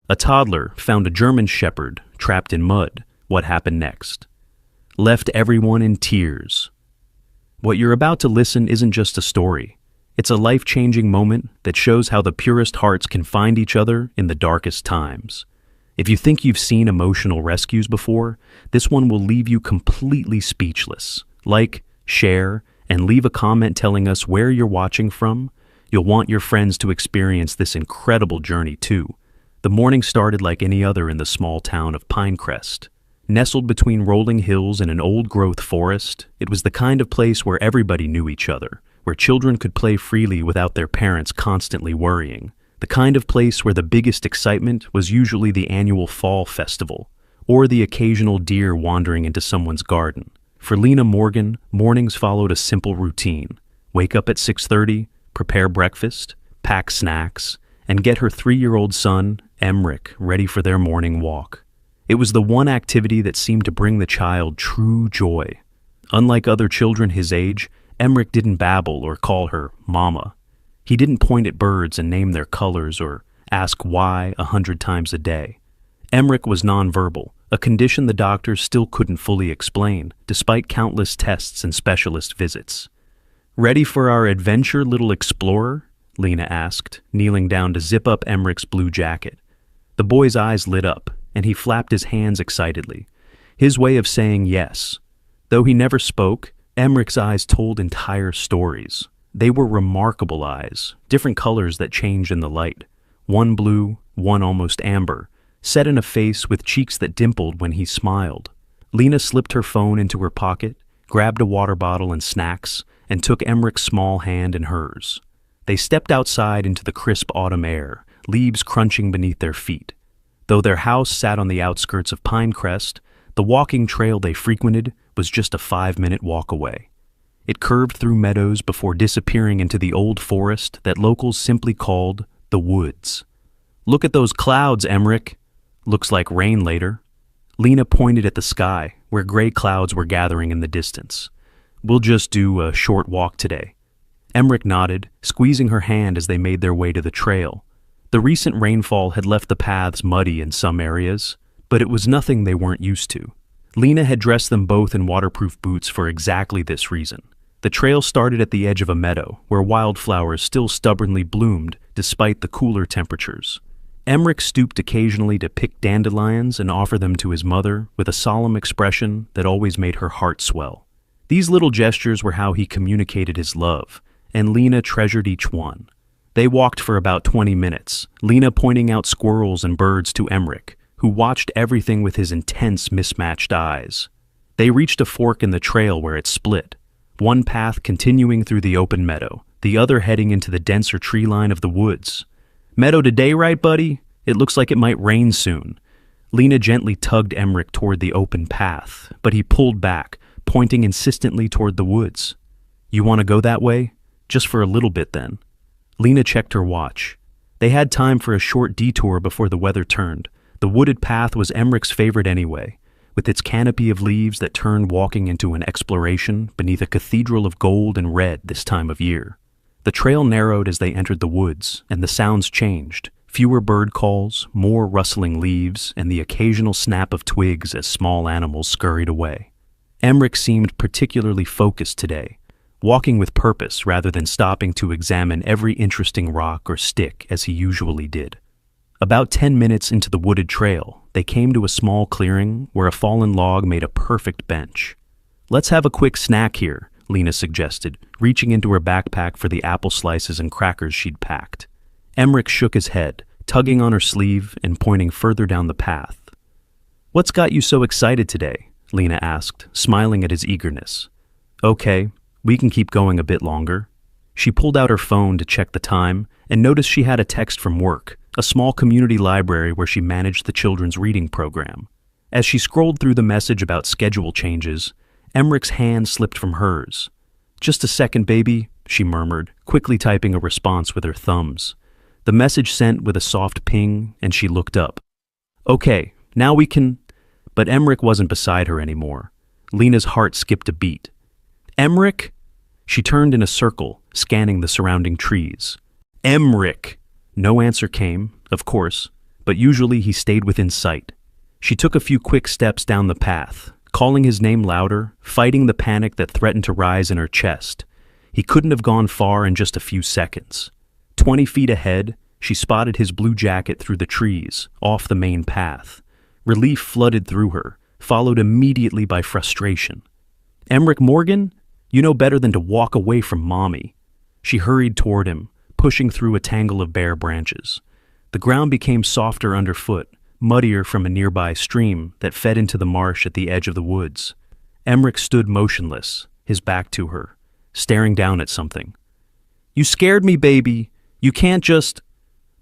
A toddler found a German shepherd trapped in mud. What happened next? Left everyone in tears. What you're about to listen isn't just a story. It's a life-changing moment that shows how the purest hearts can find each other in the darkest times. If you think you've seen emotional rescues before, this one will leave you completely speechless. Like, share, and leave a comment telling us where you're watching from. You'll want your friends to experience this incredible journey too. The morning started like any other in the small town of Pinecrest. Nestled between rolling hills and an old-growth forest, it was the kind of place where everybody knew each other, where children could play freely without their parents constantly worrying. The kind of place where the biggest excitement was usually the annual fall festival, or the occasional deer wandering into someone's garden. For Lena Morgan, mornings followed a simple routine. Wake up at 6:30, prepare breakfast, pack snacks, and get her 3-year-old son, Emric, ready for their morning walk. It was the one activity that seemed to bring the child true joy. Unlike other children his age, Emric didn't babble or call her Mama. He didn't point at birds and name their colors or ask why 100 times a day. Emric was nonverbal, a condition the doctors still couldn't fully explain, despite countless tests and specialist visits. "Ready for our adventure, little explorer?" Lena asked, kneeling down to zip up Emric's blue jacket. The boy's eyes lit up, and he flapped his hands excitedly, his way of saying yes. Though he never spoke, Emric's eyes told entire stories. They were remarkable eyes, different colors that changed in the light. One blue, one almost amber, set in a face with cheeks that dimpled when he smiled. Lena slipped her phone into her pocket, grabbed a water bottle and snacks, and took Emric's small hand in hers. They stepped outside into the crisp autumn air, leaves crunching beneath their feet. Though their house sat on the outskirts of Pinecrest, the walking trail they frequented was just a 5-minute walk away. It curved through meadows before disappearing into the old forest that locals simply called the woods. "Look at those clouds, Emric. Looks like rain later." Lena pointed at the sky, where gray clouds were gathering in the distance. "We'll just do a short walk today." Emric nodded, squeezing her hand as they made their way to the trail. The recent rainfall had left the paths muddy in some areas, but it was nothing they weren't used to. Lena had dressed them both in waterproof boots for exactly this reason. The trail started at the edge of a meadow, where wildflowers still stubbornly bloomed despite the cooler temperatures. Emric stooped occasionally to pick dandelions and offer them to his mother with a solemn expression that always made her heart swell. These little gestures were how he communicated his love, and Lena treasured each one. They walked for about 20 minutes, Lena pointing out squirrels and birds to Emric, who watched everything with his intense, mismatched eyes. They reached a fork in the trail where it split, one path continuing through the open meadow, the other heading into the denser tree line of the woods. "Meadow today, right, buddy? It looks like it might rain soon." Lena gently tugged Emric toward the open path, but he pulled back, pointing insistently toward the woods. "You want to go that way? Just for a little bit, then." Lena checked her watch. They had time for a short detour before the weather turned. The wooded path was Emric's favorite anyway, with its canopy of leaves that turned walking into an exploration beneath a cathedral of gold and red this time of year. The trail narrowed as they entered the woods, and the sounds changed. Fewer bird calls, more rustling leaves, and the occasional snap of twigs as small animals scurried away. Emric seemed particularly focused today, walking with purpose rather than stopping to examine every interesting rock or stick as he usually did. About 10 minutes into the wooded trail, they came to a small clearing where a fallen log made a perfect bench. "Let's have a quick snack here," Lena suggested, reaching into her backpack for the apple slices and crackers she'd packed. Emric shook his head, tugging on her sleeve and pointing further down the path. "What's got you so excited today?" Lena asked, smiling at his eagerness. "Okay, we can keep going a bit longer." She pulled out her phone to check the time and noticed she had a text from work, a small community library where she managed the children's reading program. As she scrolled through the message about schedule changes, Emric's hand slipped from hers. "Just a second, baby," she murmured, quickly typing a response with her thumbs. The message sent with a soft ping, and she looked up. "Okay, now we can—" But Emric wasn't beside her anymore. Lena's heart skipped a beat. "Emric?" She turned in a circle, scanning the surrounding trees. "Emric!" No answer came, of course, but usually he stayed within sight. She took a few quick steps down the path, calling his name louder, fighting the panic that threatened to rise in her chest. He couldn't have gone far in just a few seconds. 20 feet ahead, she spotted his blue jacket through the trees, off the main path. Relief flooded through her, followed immediately by frustration. "Emmerich Morgan? You know better than to walk away from Mommy." She hurried toward him, pushing through a tangle of bare branches. The ground became softer underfoot, muddier from a nearby stream that fed into the marsh at the edge of the woods. Emmerich stood motionless, his back to her, staring down at something. "You scared me, baby. You can't just—"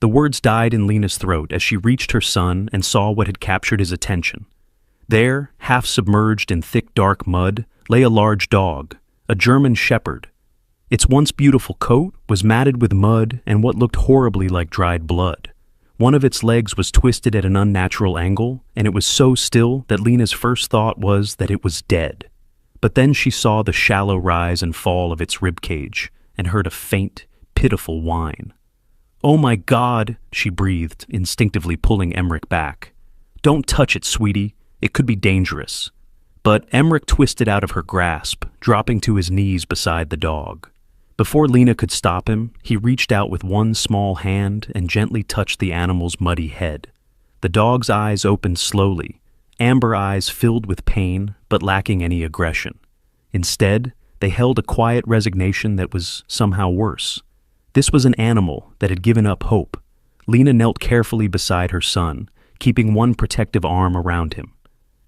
The words died in Lena's throat as she reached her son and saw what had captured his attention. There, half submerged in thick dark mud, lay a large dog, a German shepherd. Its once beautiful coat was matted with mud and what looked horribly like dried blood. One of its legs was twisted at an unnatural angle, and it was so still that Lena's first thought was that it was dead. But then she saw the shallow rise and fall of its ribcage and heard a faint, pitiful whine. "Oh my God," she breathed, instinctively pulling Emmerich back. "Don't touch it, sweetie. It could be dangerous." But Emmerich twisted out of her grasp, dropping to his knees beside the dog. Before Lena could stop him, he reached out with one small hand and gently touched the animal's muddy head. The dog's eyes opened slowly, amber eyes filled with pain but lacking any aggression. Instead, they held a quiet resignation that was somehow worse. This was an animal that had given up hope. Lena knelt carefully beside her son, keeping one protective arm around him.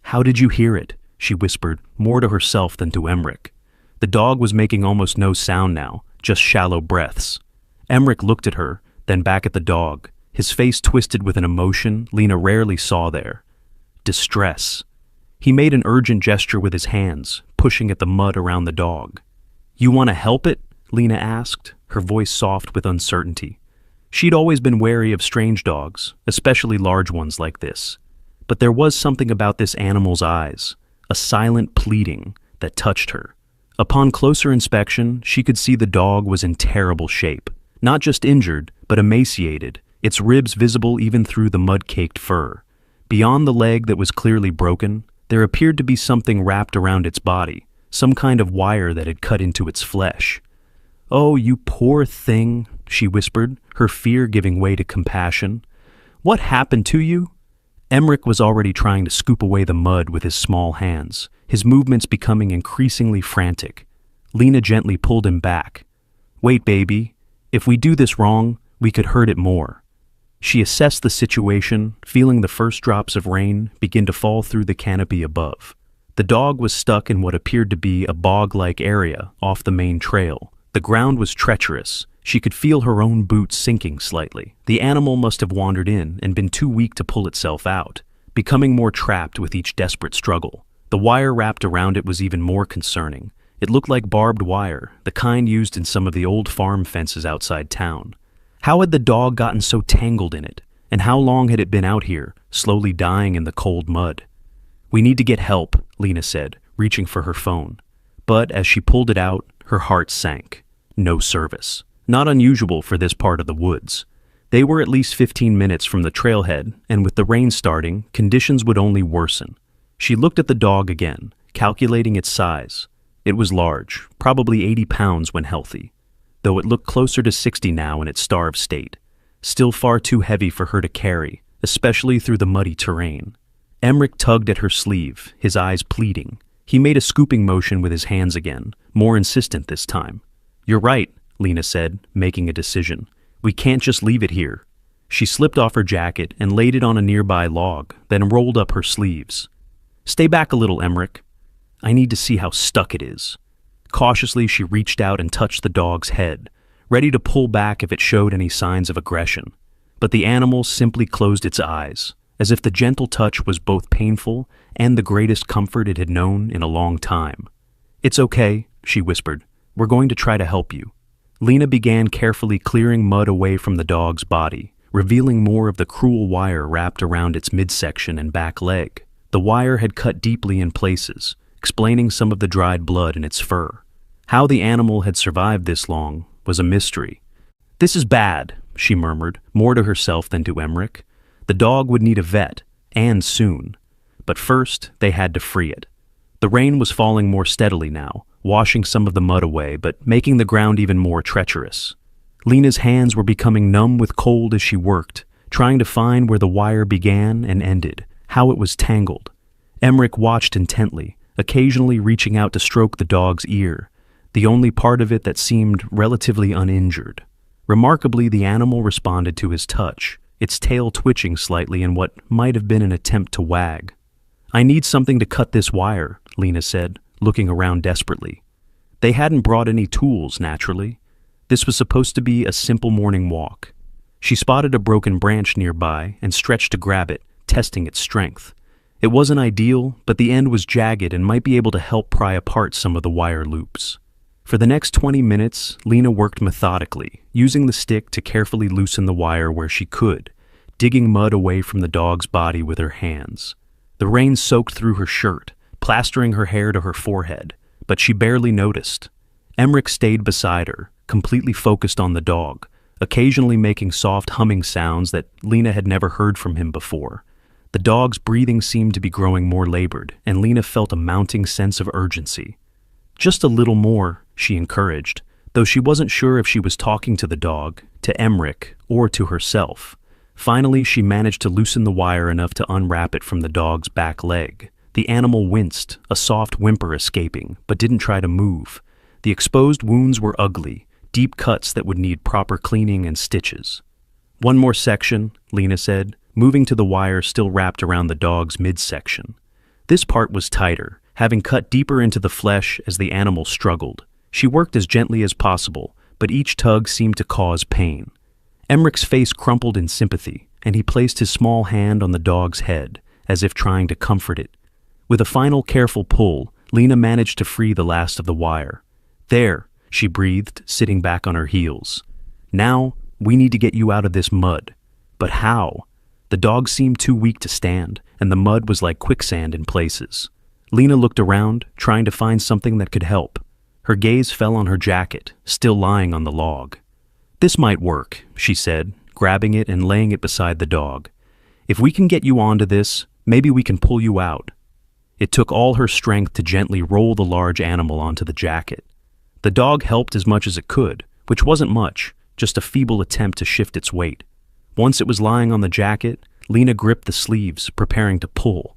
"How did you hear it?" she whispered, more to herself than to Emmerich. The dog was making almost no sound now, just shallow breaths. Emmerich looked at her, then back at the dog, his face twisted with an emotion Lena rarely saw there. Distress. He made an urgent gesture with his hands, pushing at the mud around the dog. "You want to help it?" Lena asked, her voice soft with uncertainty. She'd always been wary of strange dogs, especially large ones like this. But there was something about this animal's eyes, a silent pleading, that touched her. Upon closer inspection, she could see the dog was in terrible shape. Not just injured, but emaciated, its ribs visible even through the mud-caked fur. Beyond the leg that was clearly broken, there appeared to be something wrapped around its body, some kind of wire that had cut into its flesh. "Oh, you poor thing," she whispered, her fear giving way to compassion. "What happened to you?" Emmerich was already trying to scoop away the mud with his small hands, his movements becoming increasingly frantic. Lena gently pulled him back. "Wait, baby. If we do this wrong, we could hurt it more." She assessed the situation, feeling the first drops of rain begin to fall through the canopy above. The dog was stuck in what appeared to be a bog-like area off the main trail. The ground was treacherous. She could feel her own boots sinking slightly. The animal must have wandered in and been too weak to pull itself out, becoming more trapped with each desperate struggle. The wire wrapped around it was even more concerning. It looked like barbed wire, the kind used in some of the old farm fences outside town. How had the dog gotten so tangled in it? And how long had it been out here, slowly dying in the cold mud? "We need to get help," Lena said, reaching for her phone. But as she pulled it out, her heart sank. No service. Not unusual for this part of the woods. They were at least 15 minutes from the trailhead, and with the rain starting, conditions would only worsen. She looked at the dog again, calculating its size. It was large, probably 80 pounds when healthy, though it looked closer to 60 now in its starved state. Still far too heavy for her to carry, especially through the muddy terrain. Emmerich tugged at her sleeve, his eyes pleading. He made a scooping motion with his hands again, more insistent this time. "You're right," Lena said, making a decision. "We can't just leave it here." She slipped off her jacket and laid it on a nearby log, then rolled up her sleeves. "Stay back a little, Emmerich. I need to see how stuck it is." Cautiously, she reached out and touched the dog's head, ready to pull back if it showed any signs of aggression. But the animal simply closed its eyes, as if the gentle touch was both painful and the greatest comfort it had known in a long time. "It's okay," she whispered. "We're going to try to help you." Lena began carefully clearing mud away from the dog's body, revealing more of the cruel wire wrapped around its midsection and back leg. The wire had cut deeply in places, explaining some of the dried blood in its fur. How the animal had survived this long was a mystery. "This is bad," she murmured, more to herself than to Emmerich. The dog would need a vet, and soon. But first, they had to free it. The rain was falling more steadily now, washing some of the mud away, but making the ground even more treacherous. Lena's hands were becoming numb with cold as she worked, trying to find where the wire began and ended, how it was tangled. Emmerich watched intently, occasionally reaching out to stroke the dog's ear, the only part of it that seemed relatively uninjured. Remarkably, the animal responded to his touch, its tail twitching slightly in what might have been an attempt to wag. "I need something to cut this wire," Lena said, looking around desperately. They hadn't brought any tools, naturally. This was supposed to be a simple morning walk. She spotted a broken branch nearby and stretched to grab it, testing its strength. It wasn't ideal, but the end was jagged and might be able to help pry apart some of the wire loops. For the next 20 minutes, Lena worked methodically, using the stick to carefully loosen the wire where she could, digging mud away from the dog's body with her hands. The rain soaked through her shirt, plastering her hair to her forehead, but she barely noticed. Emmerich stayed beside her, completely focused on the dog, occasionally making soft humming sounds that Lena had never heard from him before. The dog's breathing seemed to be growing more labored, and Lena felt a mounting sense of urgency. "Just a little more," she encouraged, though she wasn't sure if she was talking to the dog, to Emmerich, or to herself. Finally, she managed to loosen the wire enough to unwrap it from the dog's back leg. The animal winced, a soft whimper escaping, but didn't try to move. The exposed wounds were ugly, deep cuts that would need proper cleaning and stitches. "One more section," Lena said, moving to the wire still wrapped around the dog's midsection. This part was tighter, having cut deeper into the flesh as the animal struggled. She worked as gently as possible, but each tug seemed to cause pain. Emmerich's face crumpled in sympathy, and he placed his small hand on the dog's head, as if trying to comfort it. With a final careful pull, Lena managed to free the last of the wire. "There," she breathed, sitting back on her heels. "Now, we need to get you out of this mud." But how? The dog seemed too weak to stand, and the mud was like quicksand in places. Lena looked around, trying to find something that could help. Her gaze fell on her jacket, still lying on the log. "This might work," she said, grabbing it and laying it beside the dog. "If we can get you onto this, maybe we can pull you out." It took all her strength to gently roll the large animal onto the jacket. The dog helped as much as it could, which wasn't much, just a feeble attempt to shift its weight. Once it was lying on the jacket, Lena gripped the sleeves, preparing to pull.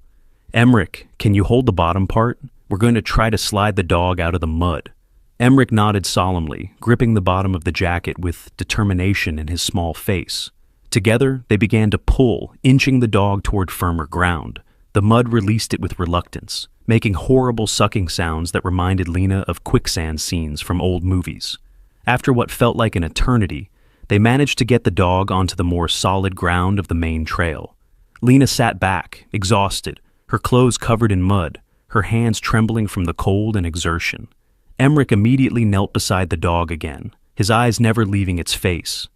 "Emmerich, can you hold the bottom part? We're going to try to slide the dog out of the mud." Emmerich nodded solemnly, gripping the bottom of the jacket with determination in his small face. Together, they began to pull, inching the dog toward firmer ground. The mud released it with reluctance, making horrible sucking sounds that reminded Lena of quicksand scenes from old movies. After what felt like an eternity, they managed to get the dog onto the more solid ground of the main trail. Lena sat back, exhausted, her clothes covered in mud, her hands trembling from the cold and exertion. Emmerich immediately knelt beside the dog again, his eyes never leaving its face.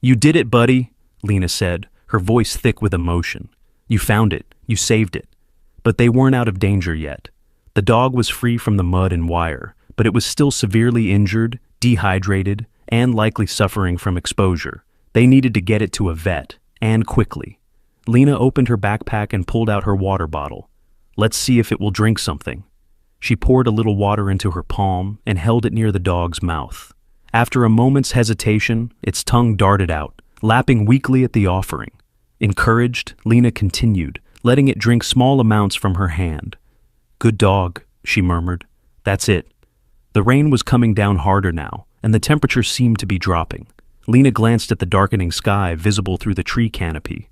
"You did it, buddy," Lena said, her voice thick with emotion. "You found it. You saved it." But they weren't out of danger yet. The dog was free from the mud and wire, but it was still severely injured, dehydrated, and likely suffering from exposure. They needed to get it to a vet, and quickly. Lena opened her backpack and pulled out her water bottle. "Let's see if it will drink something." She poured a little water into her palm and held it near the dog's mouth. After a moment's hesitation, its tongue darted out, lapping weakly at the offering. Encouraged, Lena continued, letting it drink small amounts from her hand. "Good dog," she murmured. "That's it." The rain was coming down harder now, and the temperature seemed to be dropping. Lena glanced at the darkening sky visible through the tree canopy.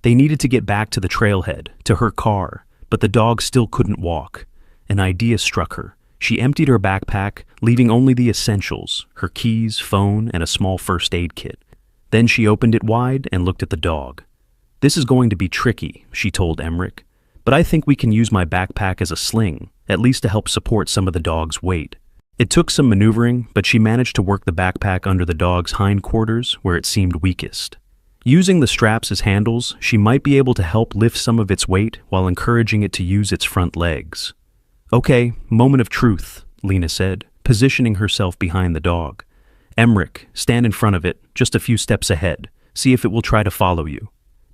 They needed to get back to the trailhead, to her car, but the dog still couldn't walk. An idea struck her. She emptied her backpack, leaving only the essentials, her keys, phone, and a small first aid kit. Then she opened it wide and looked at the dog. "This is going to be tricky," she told Emmerich, "but I think we can use my backpack as a sling, at least to help support some of the dog's weight." It took some maneuvering, but she managed to work the backpack under the dog's hindquarters where it seemed weakest. Using the straps as handles, she might be able to help lift some of its weight while encouraging it to use its front legs. "Okay, moment of truth," Lena said, positioning herself behind the dog. "Emmerich, stand in front of it, just a few steps ahead. See if it will try to follow you."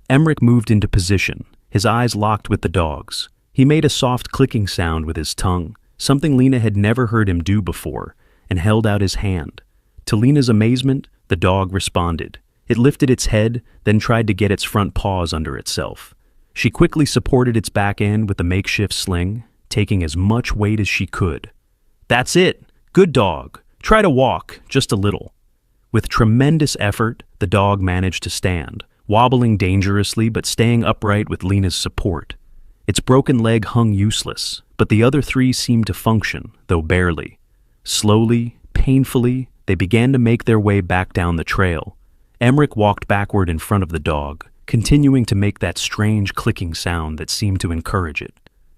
Emmerich moved into position, his eyes locked with the dog's. He made a soft clicking sound with his tongue, something Lena had never heard him do before, and held out his hand. To Lena's amazement, the dog responded. It lifted its head, then tried to get its front paws under itself. She quickly supported its back end with the makeshift sling, taking as much weight as she could. "That's it! Good dog! Try to walk, just a little." With tremendous effort, the dog managed to stand, wobbling dangerously but staying upright with Lena's support. Its broken leg hung useless, but the other three seemed to function, though barely. Slowly, painfully, they began to make their way back down the trail. Emmerich walked backward in front of the dog, continuing to make that strange clicking sound that seemed to encourage it.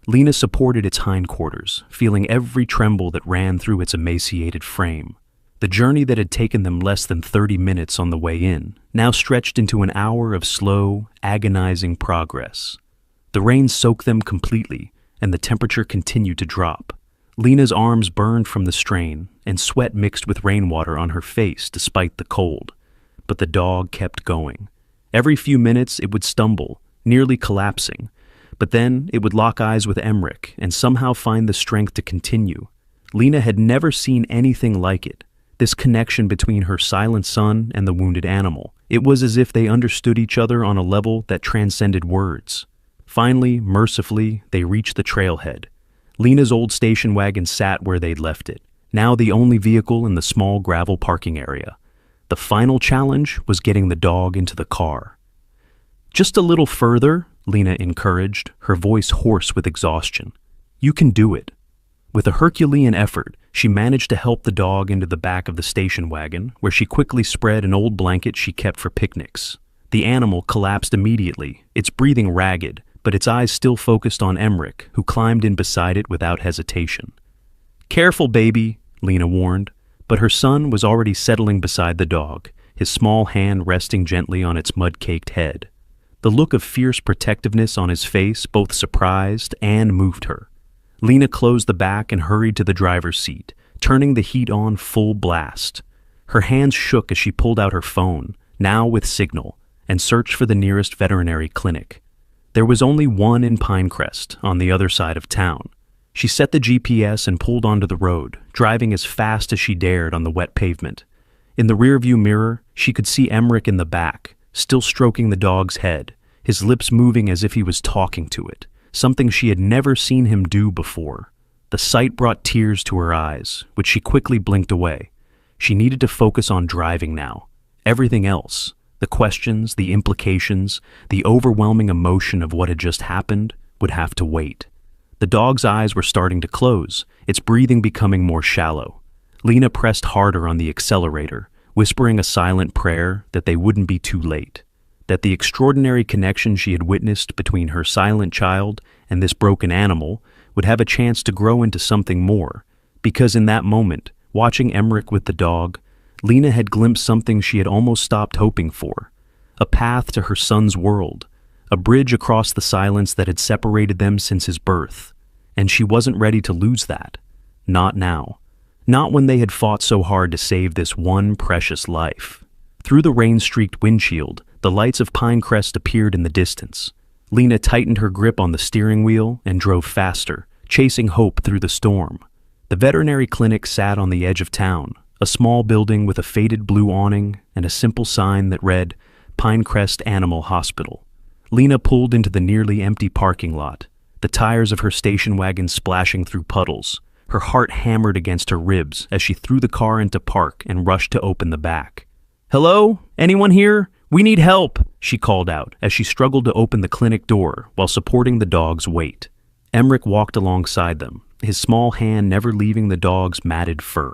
Lena supported its hindquarters, feeling every tremble that ran through its emaciated frame. The journey that had taken them less than 30 minutes on the way in now stretched into an hour of slow, agonizing progress. The rain soaked them completely, and the temperature continued to drop. Lena's arms burned from the strain, and sweat mixed with rainwater on her face despite the cold. But the dog kept going. Every few minutes it would stumble, nearly collapsing, but then it would lock eyes with Emmerich and somehow find the strength to continue. Lena had never seen anything like it, this connection between her silent son and the wounded animal. It was as if they understood each other on a level that transcended words. Finally, mercifully, they reached the trailhead. Lena's old station wagon sat where they'd left it, now the only vehicle in the small gravel parking area. The final challenge was getting the dog into the car. "Just a little further," Lena encouraged, her voice hoarse with exhaustion. "You can do it." With a Herculean effort, she managed to help the dog into the back of the station wagon, where she quickly spread an old blanket she kept for picnics. The animal collapsed immediately, its breathing ragged, but its eyes still focused on Emmerich, who climbed in beside it without hesitation. "Careful, baby," Lena warned, but her son was already settling beside the dog, his small hand resting gently on its mud-caked head. The look of fierce protectiveness on his face both surprised and moved her. Lena closed the back and hurried to the driver's seat, turning the heat on full blast. Her hands shook as she pulled out her phone, now with signal, and searched for the nearest veterinary clinic. There was only one in Pinecrest, on the other side of town. She set the GPS and pulled onto the road, driving as fast as she dared on the wet pavement. In the rearview mirror, she could see Emmerich in the back, still stroking the dog's head, his lips moving as if he was talking to it, something she had never seen him do before. The sight brought tears to her eyes, which she quickly blinked away. She needed to focus on driving now. Everything else, the questions, the implications, the overwhelming emotion of what had just happened, would have to wait. The dog's eyes were starting to close, its breathing becoming more shallow. Lena pressed harder on the accelerator, whispering a silent prayer that they wouldn't be too late, that the extraordinary connection she had witnessed between her silent child and this broken animal would have a chance to grow into something more, because in that moment, watching Emmerich with the dog, Lena had glimpsed something she had almost stopped hoping for, a path to her son's world, a bridge across the silence that had separated them since his birth, and she wasn't ready to lose that. Not now. Not when they had fought so hard to save this one precious life. Through the rain-streaked windshield, the lights of Pinecrest appeared in the distance. Lena tightened her grip on the steering wheel and drove faster, chasing hope through the storm. The veterinary clinic sat on the edge of town, a small building with a faded blue awning and a simple sign that read, Pinecrest Animal Hospital. Lena pulled into the nearly empty parking lot, the tires of her station wagon splashing through puddles. Her heart hammered against her ribs as she threw the car into park and rushed to open the back. "Hello? Anyone here? We need help," she called out as she struggled to open the clinic door while supporting the dog's weight. Emmerich walked alongside them, his small hand never leaving the dog's matted fur.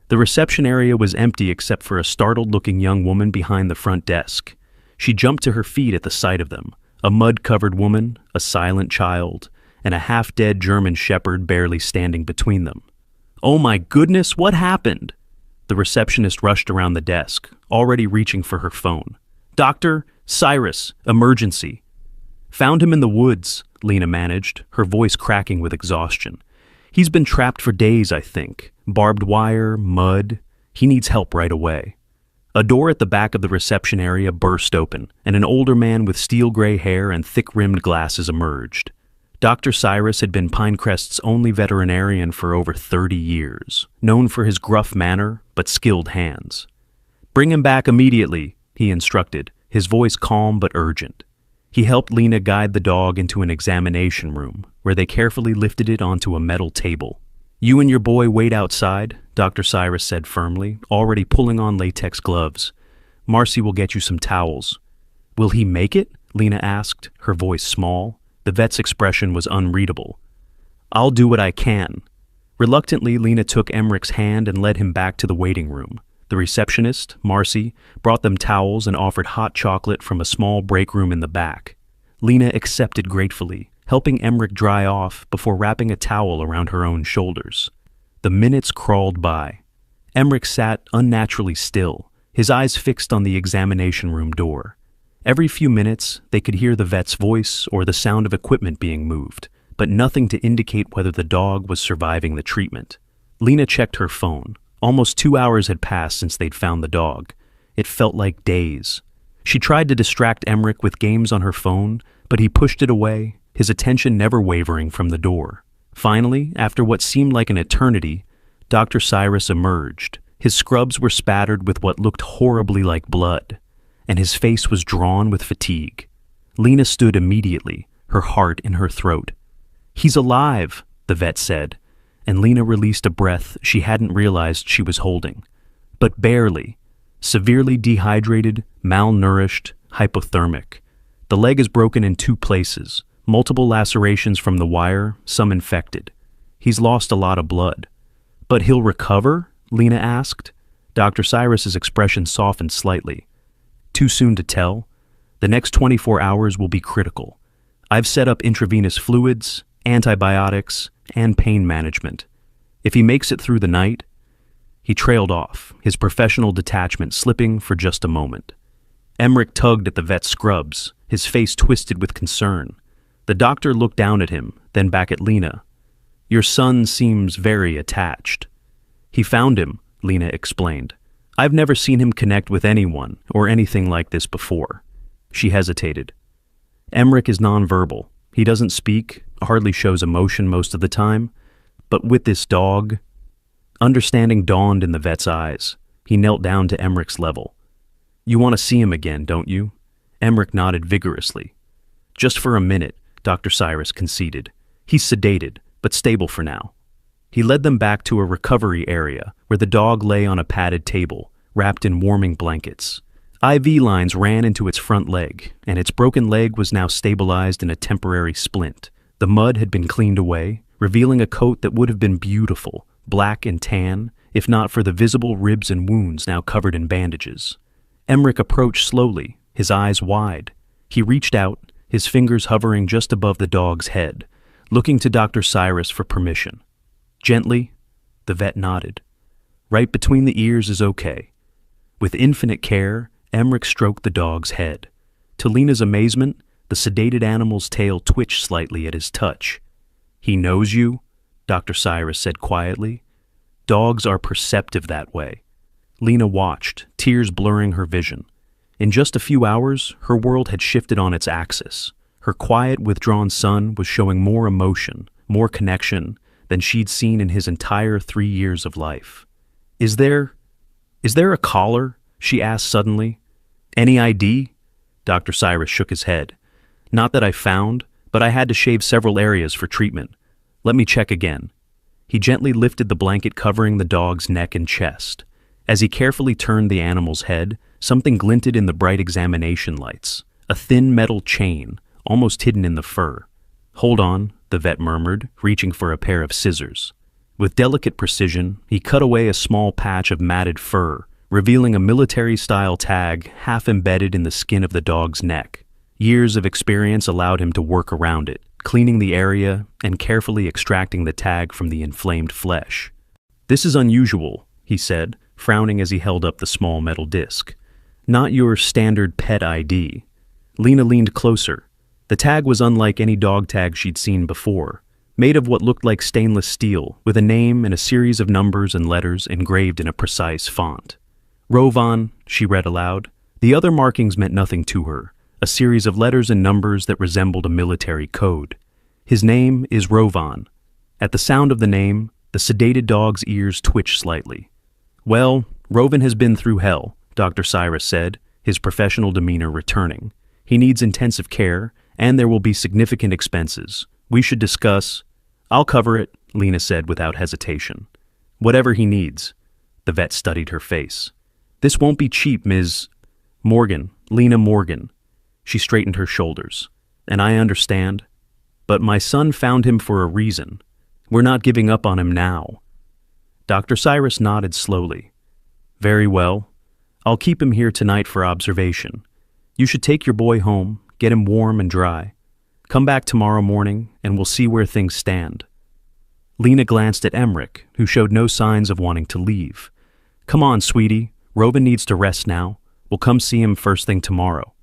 The reception area was empty except for a startled-looking young woman behind the front desk. She jumped to her feet at the sight of them, a mud-covered woman, a silent child, and a half-dead German shepherd barely standing between them. "Oh my goodness, what happened?" The receptionist rushed around the desk, already reaching for her phone. "Doctor, Cyrus, emergency." "Found him in the woods," Lena managed, her voice cracking with exhaustion. "He's been trapped for days, I think. Barbed wire, mud. He needs help right away." A door at the back of the reception area burst open, and an older man with steel-gray hair and thick-rimmed glasses emerged. Dr. Cyrus had been Pinecrest's only veterinarian for over 30 years, known for his gruff manner but skilled hands. "Bring him back immediately," he instructed, his voice calm but urgent. He helped Lena guide the dog into an examination room, where they carefully lifted it onto a metal table. "You and your boy wait outside," Dr. Cyrus said firmly, already pulling on latex gloves. "Marcy will get you some towels." "Will he make it?" Lena asked, her voice small. The vet's expression was unreadable. "I'll do what I can." Reluctantly, Lena took Emmerich's hand and led him back to the waiting room. The receptionist, Marcy, brought them towels and offered hot chocolate from a small break room in the back. Lena accepted gratefully, helping Emmerich dry off before wrapping a towel around her own shoulders. The minutes crawled by. Emmerich sat unnaturally still, his eyes fixed on the examination room door. Every few minutes, they could hear the vet's voice or the sound of equipment being moved, but nothing to indicate whether the dog was surviving the treatment. Lena checked her phone. Almost 2 hours had passed since they'd found the dog. It felt like days. She tried to distract Emmerich with games on her phone, but he pushed it away, his attention never wavering from the door. Finally, after what seemed like an eternity, Dr. Cyrus emerged. His scrubs were spattered with what looked horribly like blood, and his face was drawn with fatigue. Lena stood immediately, her heart in her throat. "He's alive," the vet said, and Lena released a breath she hadn't realized she was holding. But barely. Severely dehydrated, malnourished, hypothermic. The leg is broken in 2 places, multiple lacerations from the wire, some infected. He's lost a lot of blood. "But he'll recover?" Lena asked. Dr. Cyrus's expression softened slightly. "Too soon to tell. The next 24 hours will be critical. I've set up intravenous fluids, antibiotics, and pain management. If he makes it through the night..." He trailed off, his professional detachment slipping for just a moment. Emmerich tugged at the vet's scrubs, his face twisted with concern. The doctor looked down at him, then back at Lena. "Your son seems very attached." "He found him," Lena explained. "I've never seen him connect with anyone or anything like this before." She hesitated. "Emmerich is nonverbal. He doesn't speak, hardly shows emotion most of the time. But with this dog..." Understanding dawned in the vet's eyes. He knelt down to Emmerich's level. "You want to see him again, don't you?" Emmerich nodded vigorously. "Just for a minute," Dr. Cyrus conceded. "He's sedated, but stable for now." He led them back to a recovery area where the dog lay on a padded table, wrapped in warming blankets. IV lines ran into its front leg, and its broken leg was now stabilized in a temporary splint. The mud had been cleaned away, revealing a coat that would have been beautiful, black and tan, if not for the visible ribs and wounds now covered in bandages. Emmerich approached slowly, his eyes wide. He reached out, his fingers hovering just above the dog's head, looking to Dr. Cyrus for permission. "Gently," the vet nodded. "Right between the ears is okay." With infinite care, Emmerich stroked the dog's head. To Lena's amazement, the sedated animal's tail twitched slightly at his touch. "He knows you," Dr. Cyrus said quietly. "Dogs are perceptive that way." Lena watched, tears blurring her vision. In just a few hours, her world had shifted on its axis. Her quiet, withdrawn son was showing more emotion, more connection, than she'd seen in his entire 3 years of life. Is there a collar?" she asked suddenly. "Any ID?" Dr. Cyrus shook his head. "Not that I found, but I had to shave several areas for treatment. Let me check again." He gently lifted the blanket covering the dog's neck and chest. As he carefully turned the animal's head, something glinted in the bright examination lights. A thin metal chain, almost hidden in the fur. "Hold on," the vet murmured, reaching for a pair of scissors. With delicate precision, he cut away a small patch of matted fur, revealing a military-style tag half embedded in the skin of the dog's neck. Years of experience allowed him to work around it, cleaning the area and carefully extracting the tag from the inflamed flesh. "This is unusual," he said, frowning as he held up the small metal disc. "Not your standard pet ID." Lena leaned closer. The tag was unlike any dog tag she'd seen before, made of what looked like stainless steel, with a name and a series of numbers and letters engraved in a precise font. Rovan, she read aloud. The other markings meant nothing to her, a series of letters and numbers that resembled a military code. His name is Rovan. At the sound of the name, the sedated dog's ears twitched slightly. Well, Rovan has been through hell, Dr. Cyrus said, his professional demeanor returning. He needs intensive care, and there will be significant expenses. We should discuss— I'll cover it, Lena said without hesitation. Whatever he needs. The vet studied her face. This won't be cheap, Ms. Morgan, Lena Morgan. She straightened her shoulders. And I understand. But my son found him for a reason. We're not giving up on him now. Dr. Cyrus nodded slowly. Very well. I'll keep him here tonight for observation. You should take your boy home, get him warm and dry. Come back tomorrow morning, and we'll see where things stand. Lena glanced at Emmerich, who showed no signs of wanting to leave. Come on, sweetie. Rovan needs to rest now. We'll come see him first thing tomorrow.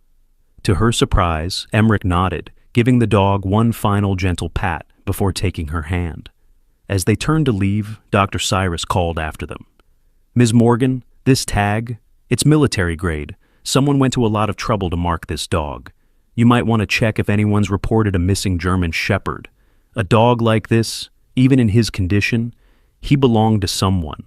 To her surprise, Emmerich nodded, giving the dog one final gentle pat before taking her hand. As they turned to leave, Dr. Cyrus called after them. Ms. Morgan, this tag, it's military grade. Someone went to a lot of trouble to mark this dog. You might want to check if anyone's reported a missing German shepherd. A dog like this, even in his condition, he belonged to someone.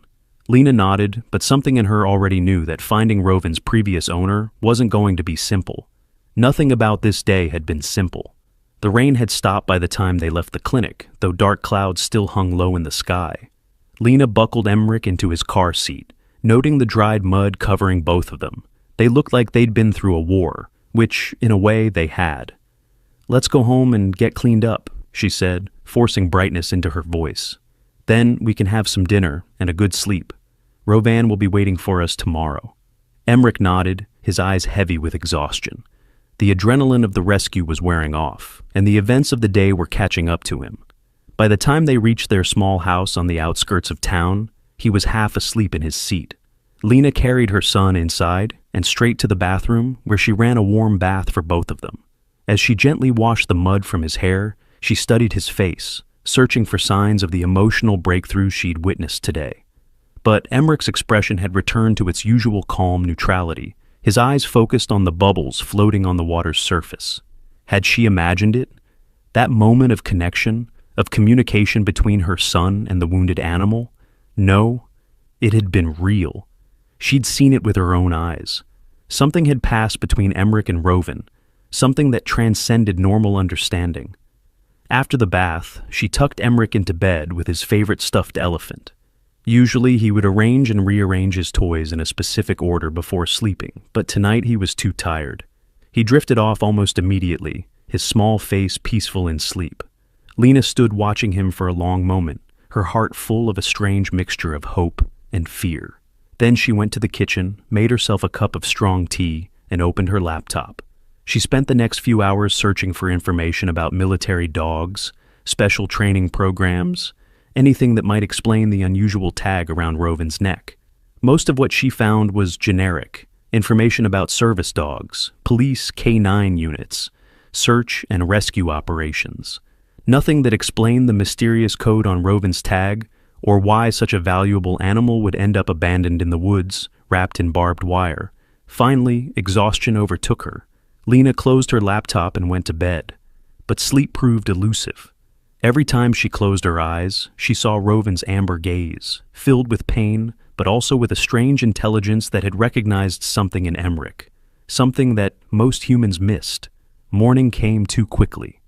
Lena nodded, but something in her already knew that finding Rovan's previous owner wasn't going to be simple. Nothing about this day had been simple. The rain had stopped by the time they left the clinic, though dark clouds still hung low in the sky. Lena buckled Emmerich into his car seat, noting the dried mud covering both of them. They looked like they'd been through a war, which, in a way, they had. Let's go home and get cleaned up, she said, forcing brightness into her voice. Then we can have some dinner and a good sleep. Rovan will be waiting for us tomorrow. Emmerich nodded, his eyes heavy with exhaustion. The adrenaline of the rescue was wearing off, and the events of the day were catching up to him. By the time they reached their small house on the outskirts of town, he was half asleep in his seat. Lena carried her son inside and straight to the bathroom, where she ran a warm bath for both of them. As she gently washed the mud from his hair, she studied his face, searching for signs of the emotional breakthrough she'd witnessed today. But Emmerich's expression had returned to its usual calm neutrality, his eyes focused on the bubbles floating on the water's surface. Had she imagined it? That moment of connection, of communication between her son and the wounded animal? No, it had been real. She'd seen it with her own eyes. Something had passed between Emmerich and Rovan, something that transcended normal understanding. After the bath, she tucked Emmerich into bed with his favorite stuffed elephant. Usually he would arrange and rearrange his toys in a specific order before sleeping, but tonight he was too tired. He drifted off almost immediately, his small face peaceful in sleep. Lena stood watching him for a long moment, her heart full of a strange mixture of hope and fear. Then she went to the kitchen, made herself a cup of strong tea, and opened her laptop. She spent the next few hours searching for information about military dogs, special training programs, anything that might explain the unusual tag around Rovan's neck. Most of what she found was generic, information about service dogs, police K9 units, search and rescue operations. Nothing that explained the mysterious code on Rovan's tag, or why such a valuable animal would end up abandoned in the woods, wrapped in barbed wire. Finally, exhaustion overtook her. Lena closed her laptop and went to bed. But sleep proved elusive. Every time she closed her eyes, she saw Rovan's amber gaze, filled with pain, but also with a strange intelligence that had recognized something in Emmerich, something that most humans missed. Morning came too quickly.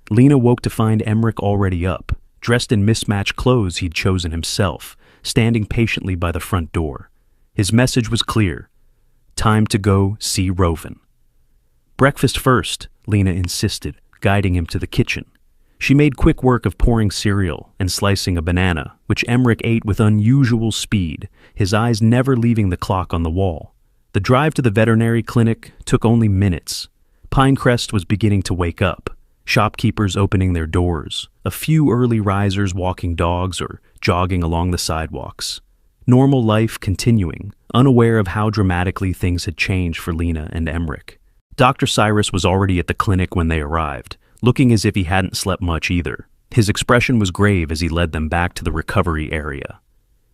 Lena woke to find Emmerich already up, dressed in mismatched clothes he'd chosen himself, standing patiently by the front door. His message was clear. Time to go see Rovan. Breakfast first, Lena insisted, guiding him to the kitchen. She made quick work of pouring cereal and slicing a banana, which Emmerich ate with unusual speed, his eyes never leaving the clock on the wall. The drive to the veterinary clinic took only minutes. Pinecrest was beginning to wake up, shopkeepers opening their doors, a few early risers walking dogs or jogging along the sidewalks. Normal life continuing, unaware of how dramatically things had changed for Lena and Emmerich. Dr. Cyrus was already at the clinic when they arrived, looking as if he hadn't slept much either. His expression was grave as he led them back to the recovery area.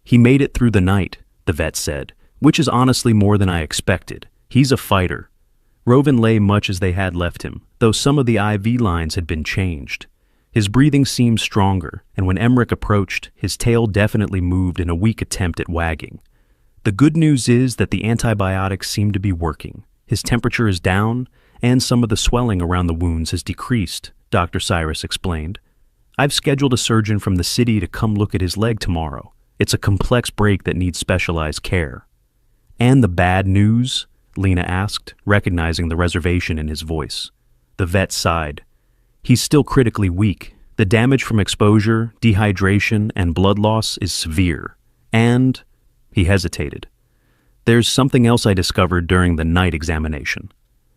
He made it through the night, the vet said, which is honestly more than I expected. He's a fighter. Rovin lay much as they had left him, though some of the IV lines had been changed. His breathing seemed stronger, and when Emmerich approached, his tail definitely moved in a weak attempt at wagging. The good news is that the antibiotics seem to be working. His temperature is down, and some of the swelling around the wounds has decreased, Dr. Cyrus explained. I've scheduled a surgeon from the city to come look at his leg tomorrow. It's a complex break that needs specialized care. And the bad news? Lena asked, recognizing the reservation in his voice. The vet sighed. He's still critically weak. The damage from exposure, dehydration, and blood loss is severe. And, he hesitated, there's something else I discovered during the night examination.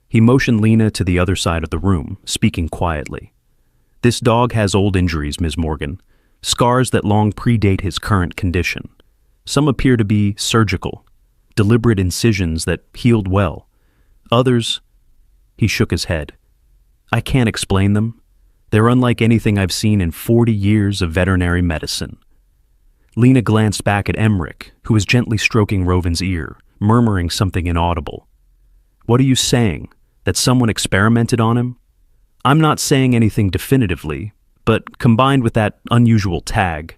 He motioned Lena to the other side of the room, speaking quietly. This dog has old injuries, Ms. Morgan, scars that long predate his current condition. Some appear to be surgical, deliberate incisions that healed well. Others, he shook his head. I can't explain them. They're unlike anything I've seen in 40 years of veterinary medicine. Lena glanced back at Emmerich, who was gently stroking Rovin's ear, murmuring something inaudible. What are you saying? That someone experimented on him? I'm not saying anything definitively, but combined with that unusual tag.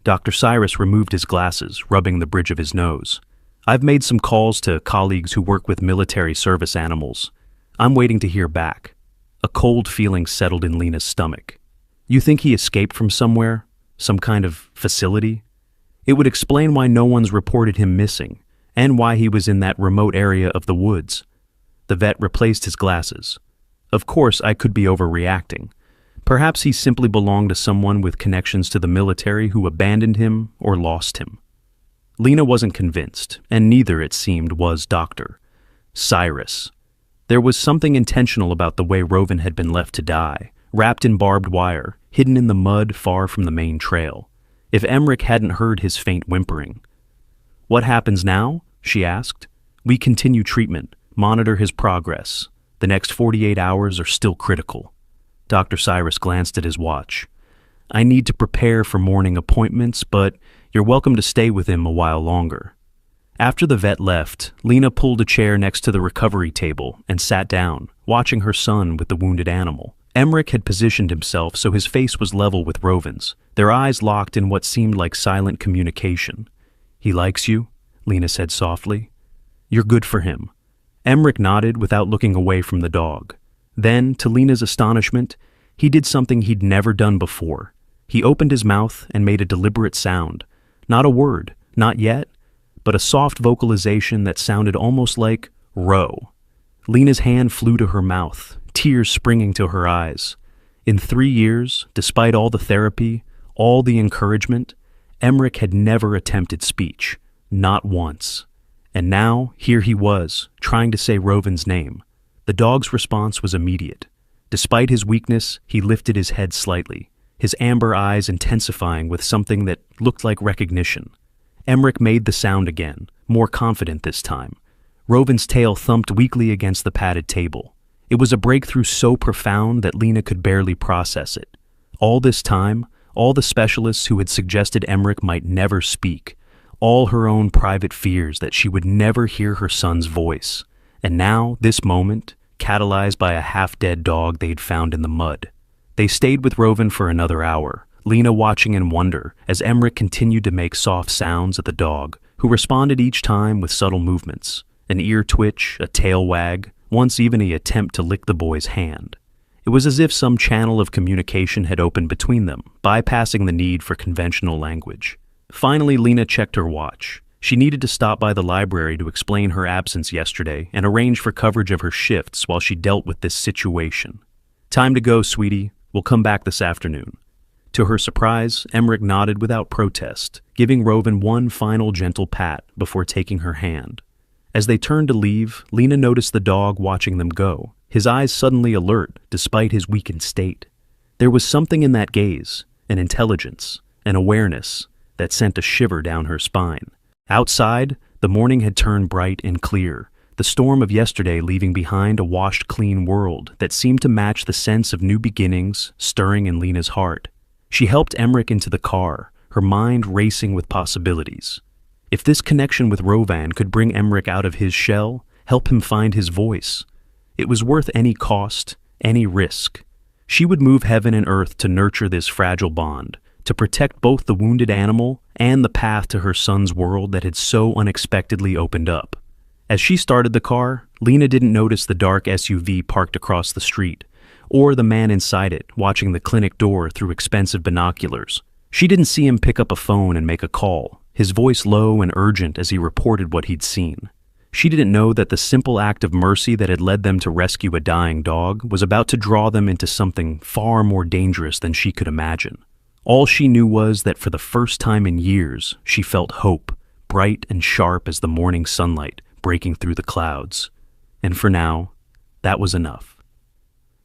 Dr. Cyrus removed his glasses, rubbing the bridge of his nose. I've made some calls to colleagues who work with military service animals. I'm waiting to hear back. A cold feeling settled in Lena's stomach. You think he escaped from somewhere? Some kind of facility? It would explain why no one's reported him missing, and why he was in that remote area of the woods. The vet replaced his glasses. Of course, I could be overreacting. Perhaps he simply belonged to someone with connections to the military who abandoned him or lost him. Lena wasn't convinced, and neither, it seemed, was Dr. Cyrus. There was something intentional about the way Rovin had been left to die, wrapped in barbed wire, hidden in the mud far from the main trail. If Emmerich hadn't heard his faint whimpering. What happens now? She asked. We continue treatment, monitor his progress. The next 48 hours are still critical. Dr. Cyrus glanced at his watch. I need to prepare for morning appointments, but you're welcome to stay with him a while longer. After the vet left, Lena pulled a chair next to the recovery table and sat down, watching her son with the wounded animal. Emmerich had positioned himself so his face was level with Rovin's, their eyes locked in what seemed like silent communication. He likes you, Lena said softly. You're good for him. Emmerich nodded without looking away from the dog. Then, to Lena's astonishment, he did something he'd never done before. He opened his mouth and made a deliberate sound. Not a word, not yet, but a soft vocalization that sounded almost like row. Lena's hand flew to her mouth, tears springing to her eyes. In 3 years, despite all the therapy, all the encouragement, Emmerich had never attempted speech, not once. And now, here he was, trying to say Rovin's name. The dog's response was immediate. Despite his weakness, he lifted his head slightly, his amber eyes intensifying with something that looked like recognition. Emmerich made the sound again, more confident this time. Rovin's tail thumped weakly against the padded table. It was a breakthrough so profound that Lena could barely process it. All this time, all the specialists who had suggested Emmerich might never speak, all her own private fears that she would never hear her son's voice. And now, this moment, catalyzed by a half-dead dog they'd found in the mud. They stayed with Rovin for another hour, Lena watching in wonder as Emmerich continued to make soft sounds at the dog, who responded each time with subtle movements, an ear twitch, a tail wag, once even an attempt to lick the boy's hand. It was as if some channel of communication had opened between them, bypassing the need for conventional language. Finally, Lena checked her watch. She needed to stop by the library to explain her absence yesterday and arrange for coverage of her shifts while she dealt with this situation. Time to go, sweetie. We'll come back this afternoon. To her surprise, Emmerich nodded without protest, giving Rovin one final gentle pat before taking her hand. As they turned to leave, Lena noticed the dog watching them go, his eyes suddenly alert despite his weakened state. There was something in that gaze, an intelligence, an awareness, that sent a shiver down her spine. Outside, the morning had turned bright and clear, the storm of yesterday leaving behind a washed clean world that seemed to match the sense of new beginnings stirring in Lena's heart. She helped Emmerich into the car, her mind racing with possibilities. If this connection with Rovan could bring Emmerich out of his shell, help him find his voice, it was worth any cost, any risk. She would move heaven and earth to nurture this fragile bond, to protect both the wounded animal and the path to her son's world that had so unexpectedly opened up. As she started the car, Lena didn't notice the dark SUV parked across the street, or the man inside it watching the clinic door through expensive binoculars. She didn't see him pick up a phone and make a call, his voice low and urgent as he reported what he'd seen. She didn't know that the simple act of mercy that had led them to rescue a dying dog was about to draw them into something far more dangerous than she could imagine. All she knew was that for the first time in years, she felt hope, bright and sharp as the morning sunlight breaking through the clouds. And for now, that was enough.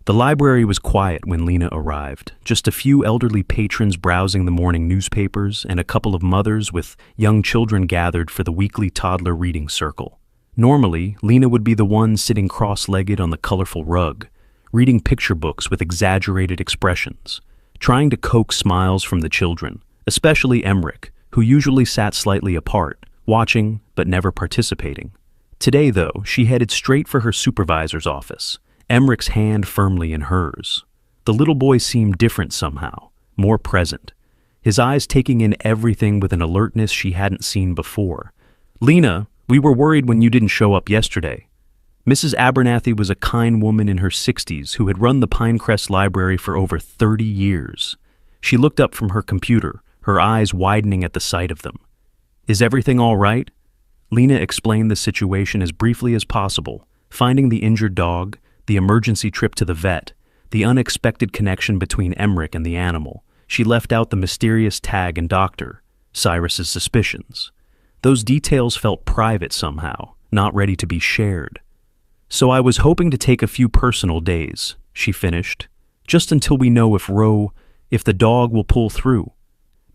The library was quiet when Lena arrived, just a few elderly patrons browsing the morning newspapers and a couple of mothers with young children gathered for the weekly Toddler reading circle. Normally, Lena would be the one sitting cross-legged on the colorful rug, reading picture books with exaggerated expressions, trying to coax smiles from the children, especially Emmerich, who usually sat slightly apart, watching but never participating. Today, though, she headed straight for her supervisor's office, Emmerich's hand firmly in hers. The little boy seemed different somehow, more present, his eyes taking in everything with an alertness she hadn't seen before. "Lena, we were worried when you didn't show up yesterday." Mrs. Abernathy was a kind woman in her 60s who had run the Pinecrest Library for over 30 years. She looked up from her computer, her eyes widening at the sight of them. "Is everything all right?" Lena explained the situation as briefly as possible, finding the injured dog, the emergency trip to the vet, the unexpected connection between Emmerich and the animal. She left out the mysterious tag and doctor, Cyrus's suspicions. Those details felt private somehow, not ready to be shared. "So I was hoping to take a few personal days," she finished, "just until we know if the dog will pull through."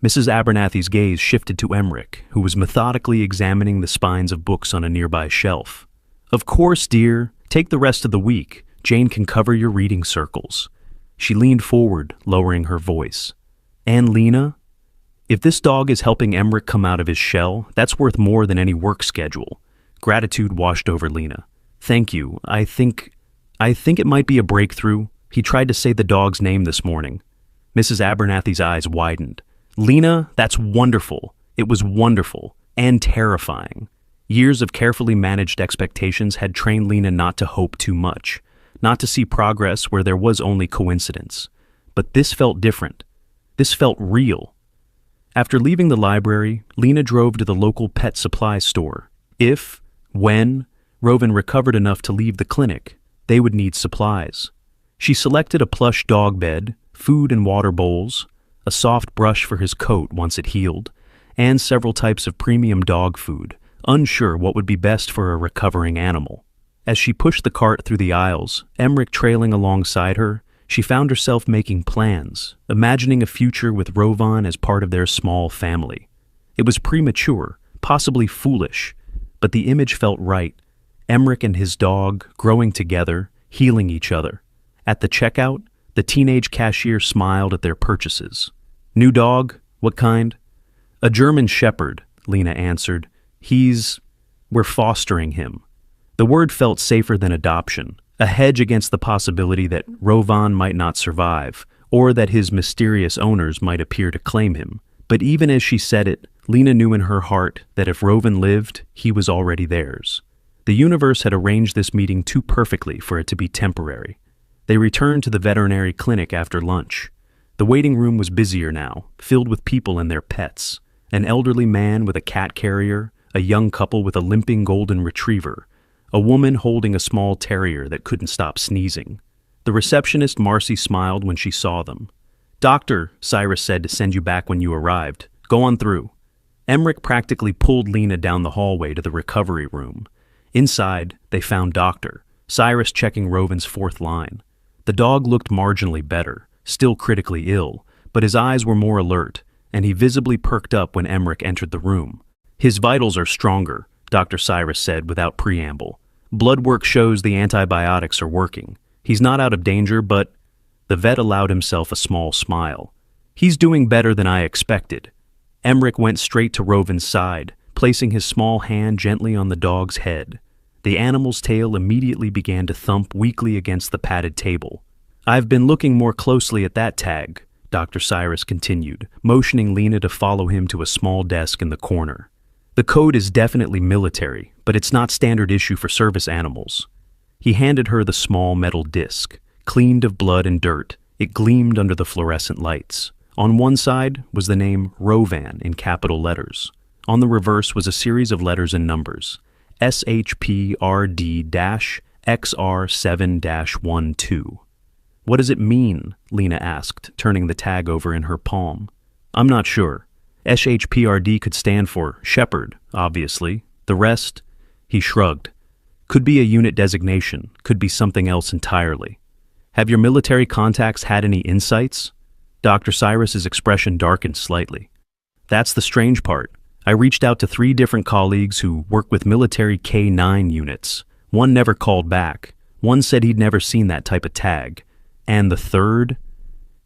Mrs. Abernathy's gaze shifted to Emmerich, who was methodically examining the spines of books on a nearby shelf. "Of course, dear. Take the rest of the week. Jane can cover your reading circles." She leaned forward, lowering her voice. "And Lena? If this dog is helping Emmerich come out of his shell, that's worth more than any work schedule." Gratitude washed over Lena. "Thank you. I think it might be a breakthrough. He tried to say the dog's name this morning." Mrs. Abernathy's eyes widened. "Lena, that's wonderful. It was wonderful and terrifying." Years of carefully managed expectations had trained Lena not to hope too much, not to see progress where there was only coincidence. But this felt different. This felt real. After leaving the library, Lena drove to the local pet supply store. When Rovan recovered enough to leave the clinic, they would need supplies. She selected a plush dog bed, food and water bowls, a soft brush for his coat once it healed, and several types of premium dog food, unsure what would be best for a recovering animal. As she pushed the cart through the aisles, Emmerich trailing alongside her, she found herself making plans, imagining a future with Rovan as part of their small family. It was premature, possibly foolish, but the image felt right. Emmerich and his dog growing together, healing each other. At the checkout, the teenage cashier smiled at their purchases. "New dog? What kind?" "A German Shepherd," Lena answered. We're fostering him." The word felt safer than adoption, a hedge against the possibility that Rovan might not survive, or that his mysterious owners might appear to claim him. But even as she said it, Lena knew in her heart that if Rovan lived, he was already theirs. The universe had arranged this meeting too perfectly for it to be temporary. They returned to the veterinary clinic after lunch. The waiting room was busier now, filled with people and their pets. An elderly man with a cat carrier, a young couple with a limping golden retriever, a woman holding a small terrier that couldn't stop sneezing. The receptionist Marcy smiled when she saw them. "Doctor," Cyrus said to send you back when you arrived. "Go on through." Emmerich practically pulled Lena down the hallway to the recovery room. Inside, they found Doctor, Cyrus checking Rovan's fourth line. The dog looked marginally better, still critically ill, but his eyes were more alert, and he visibly perked up when Emmerich entered the room. "His vitals are stronger," Dr. Cyrus said without preamble. "Blood work shows the antibiotics are working. He's not out of danger, but—" The vet allowed himself a small smile. "He's doing better than I expected." Emmerich went straight to Rovan's side, placing his small hand gently on the dog's head. The animal's tail immediately began to thump weakly against the padded table. "I've been looking more closely at that tag," Dr. Cyrus continued, motioning Lena to follow him to a small desk in the corner. "The code is definitely military, but it's not standard issue for service animals." He handed her the small metal disc. Cleaned of blood and dirt, it gleamed under the fluorescent lights. On one side was the name Rovan in capital letters. On the reverse was a series of letters and numbers. SHPRD-XR7-12. "What does it mean?" Lena asked, turning the tag over in her palm. "I'm not sure. SHPRD could stand for Shepherd, obviously. The rest," he shrugged, "could be a unit designation, could be something else entirely. Have your military contacts had any insights?" Dr. Cyrus's expression darkened slightly. "That's the strange part. I reached out to 3 different colleagues who work with military K-9 units. One never called back. One said he'd never seen that type of tag. And the third?"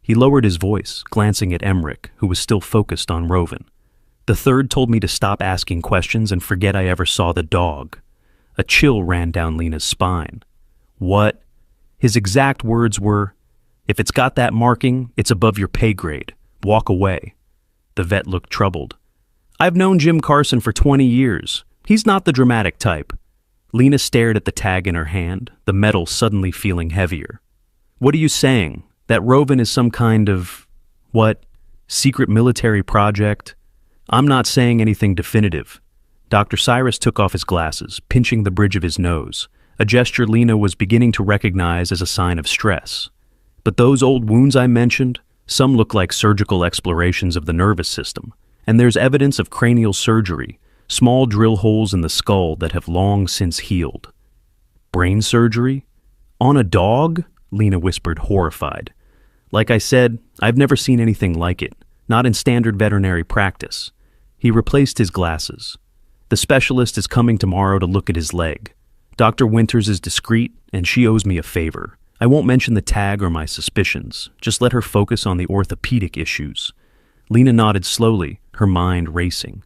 He lowered his voice, glancing at Emmerich, who was still focused on Rovan. "The third told me to stop asking questions and forget I ever saw the dog." A chill ran down Lena's spine. "What?" His exact words were, "If it's got that marking, it's above your pay grade. Walk away." The vet looked troubled. "I've known Jim Carson for 20 years. He's not the dramatic type." Lena stared at the tag in her hand, the metal suddenly feeling heavier. "What are you saying? That Rovan is some kind of, what, secret military project?" "I'm not saying anything definitive." Dr. Cyrus took off his glasses, pinching the bridge of his nose, a gesture Lena was beginning to recognize as a sign of stress. "But those old wounds I mentioned, some look like surgical explorations of the nervous system, and there's evidence of cranial surgery, small drill holes in the skull that have long since healed." "Brain surgery? On a dog?" Lena whispered, horrified. "Like I said, I've never seen anything like it, not in standard veterinary practice." He replaced his glasses. "The specialist is coming tomorrow to look at his leg. Dr. Winters is discreet, and she owes me a favor. I won't mention the tag or my suspicions. Just let her focus on the orthopedic issues." Lena nodded slowly, her mind racing.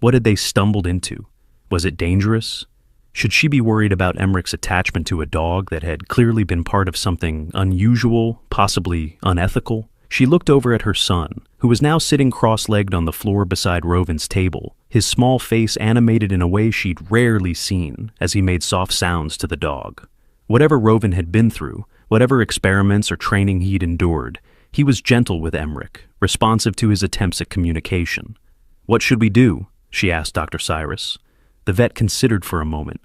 What had they stumbled into? Was it dangerous? Should she be worried about Emmerich's attachment to a dog that had clearly been part of something unusual, possibly unethical? She looked over at her son, who was now sitting cross-legged on the floor beside Rovan's table, his small face animated in a way she'd rarely seen as he made soft sounds to the dog. Whatever Rovan had been through, whatever experiments or training he'd endured, he was gentle with Emmerich, responsive to his attempts at communication. "What should we do?" she asked Dr. Cyrus. The vet considered for a moment.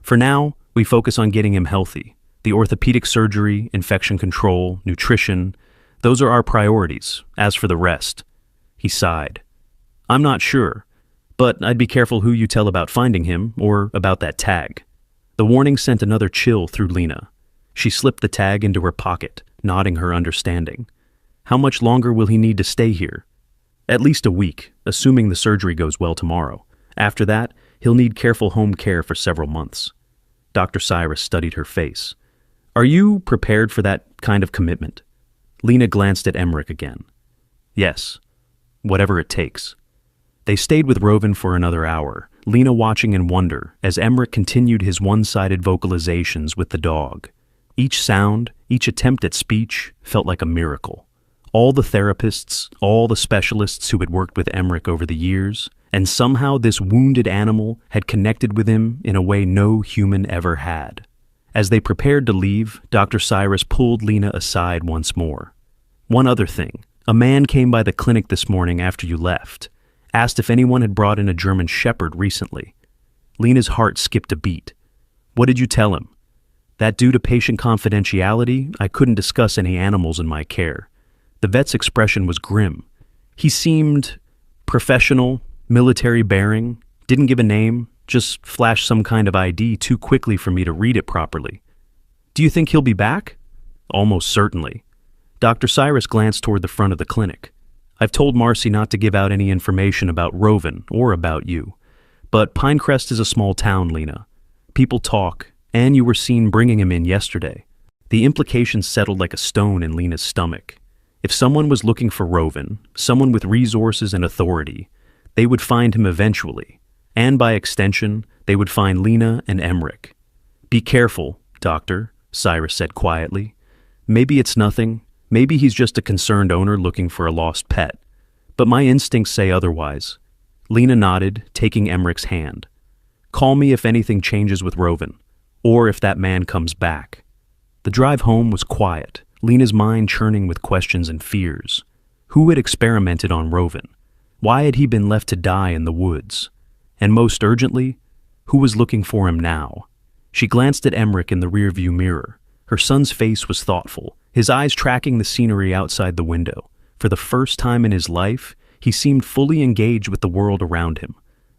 "For now, we focus on getting him healthy. The orthopedic surgery, infection control, nutrition, those are our priorities. As for the rest," he sighed. "I'm not sure, but I'd be careful who you tell about finding him or about that tag." The warning sent another chill through Lena. She slipped the tag into her pocket, nodding her understanding. "How much longer will he need to stay here?" "At least a week, assuming the surgery goes well tomorrow. After that, he'll need careful home care for several months." Dr. Cyrus studied her face. "Are you prepared for that kind of commitment?" Lena glanced at Emmerich again. "Yes, whatever it takes." They stayed with Rovan for another hour, Lena watching in wonder as Emmerich continued his one-sided vocalizations with the dog. Each sound, each attempt at speech, felt like a miracle. All the therapists, all the specialists who had worked with Emmerich over the years, and somehow this wounded animal had connected with him in a way no human ever had. As they prepared to leave, Dr. Cyrus pulled Lena aside once more. "One other thing. A man came by the clinic this morning after you left. Asked if anyone had brought in a German Shepherd recently." Lena's heart skipped a beat. "What did you tell him?" "That due to patient confidentiality, I couldn't discuss any animals in my care." The vet's expression was grim. He seemed professional, military bearing, didn't give a name, just flashed some kind of ID too quickly for me to read it properly. "Do you think he'll be back?" "Almost certainly." Dr. Cyrus glanced toward the front of the clinic. "I've told Marcy not to give out any information about Rovan or about you. But Pinecrest is a small town, Lena. People talk, and you were seen bringing him in yesterday." The implication settled like a stone in Lena's stomach. If someone was looking for Rovan, someone with resources and authority, they would find him eventually, And by extension, they would find Lena and Emmerich. "Be careful, Doctor," Cyrus said quietly. "Maybe it's nothing. Maybe he's just a concerned owner looking for a lost pet. But my instincts say otherwise." Lena nodded, taking Emmerich's hand. "Call me if anything changes with Roven, or if that man comes back." The drive home was quiet, Lena's mind churning with questions and fears. Who had experimented on Roven? Why had he been left to die in the woods? And most urgently, who was looking for him now? She glanced at Emmerich in the rearview mirror. Her son's face was thoughtful, his eyes tracking the scenery outside the window. For the first time in his life, he seemed fully engaged with the world around him.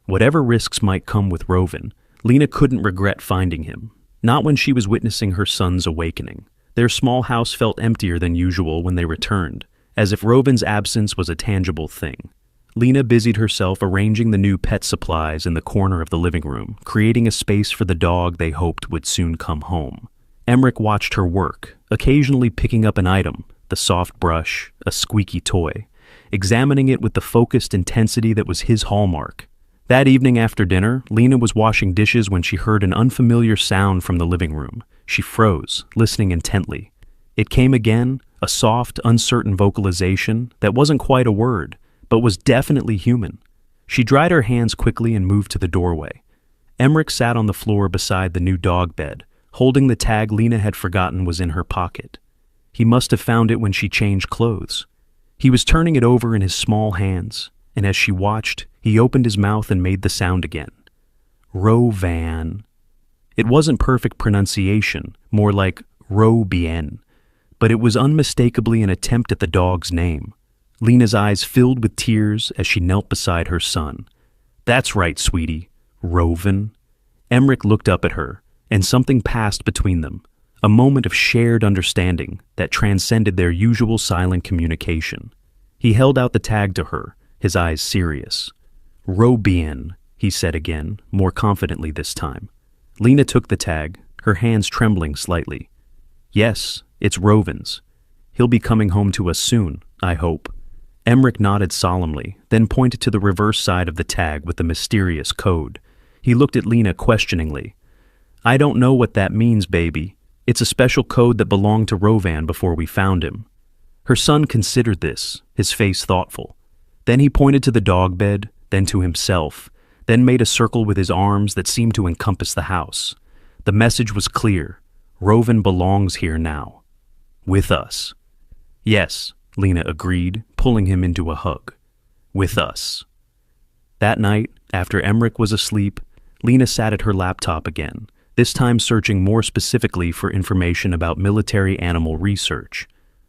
Whatever risks might come with Roven, Lena couldn't regret finding him. Not when she was witnessing her son's awakening. Their small house felt emptier than usual when they returned, as if Roven's absence was a tangible thing. Lena busied herself arranging the new pet supplies in the corner of the living room, creating a space for the dog they hoped would soon come home. Emmerich watched her work, occasionally picking up an item, the soft brush, a squeaky toy, examining it with the focused intensity that was his hallmark. That evening after dinner, Lena was washing dishes when she heard an unfamiliar sound from the living room. She froze, listening intently. It came again, a soft, uncertain vocalization that wasn't quite a word, but was definitely human. She dried her hands quickly and moved to the doorway. Emmerich sat on the floor beside the new dog bed, holding the tag Lena had forgotten was in her pocket. He must have found it when she changed clothes. He was turning it over in his small hands, and as she watched, he opened his mouth and made the sound again. Rovan. It wasn't perfect pronunciation, more like Robien, but it was unmistakably an attempt at the dog's name. Lena's eyes filled with tears as she knelt beside her son. "That's right, sweetie. Roven." Emmerich looked up at her, and something passed between them, a moment of shared understanding that transcended their usual silent communication. He held out the tag to her, his eyes serious. "Robien," he said again, more confidently this time. Lena took the tag, her hands trembling slightly. "Yes, it's Roven's. He'll be coming home to us soon, I hope." Emmerich nodded solemnly, then pointed to the reverse side of the tag with the mysterious code. He looked at Lena questioningly. "I don't know what that means, baby. It's a special code that belonged to Rovan before we found him." Her son considered this, his face thoughtful. Then he pointed to the dog bed, then to himself, then made a circle with his arms that seemed to encompass the house. The message was clear. Roven belongs here now. With us. "Yes," Lena agreed, pulling him into a hug. "With us." That night, after Emmerich was asleep, Lena sat at her laptop again, this time searching more specifically for information about military animal research.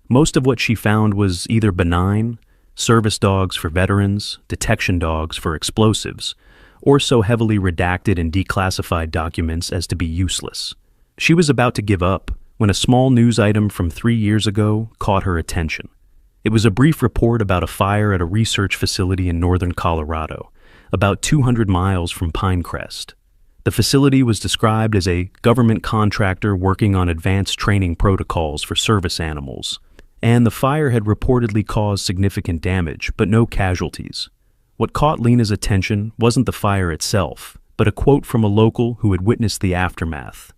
Most of what she found was either benign, service dogs for veterans, detection dogs for explosives, or so heavily redacted and declassified documents as to be useless. She was about to give up when a small news item from 3 years ago caught her attention. It was a brief report about a fire at a research facility in northern Colorado, about 200 miles from Pinecrest. The facility was described as a government contractor working on advanced training protocols for service animals, and the fire had reportedly caused significant damage, but no casualties. What caught Lena's attention wasn't the fire itself, but a quote from a local who had witnessed the aftermath.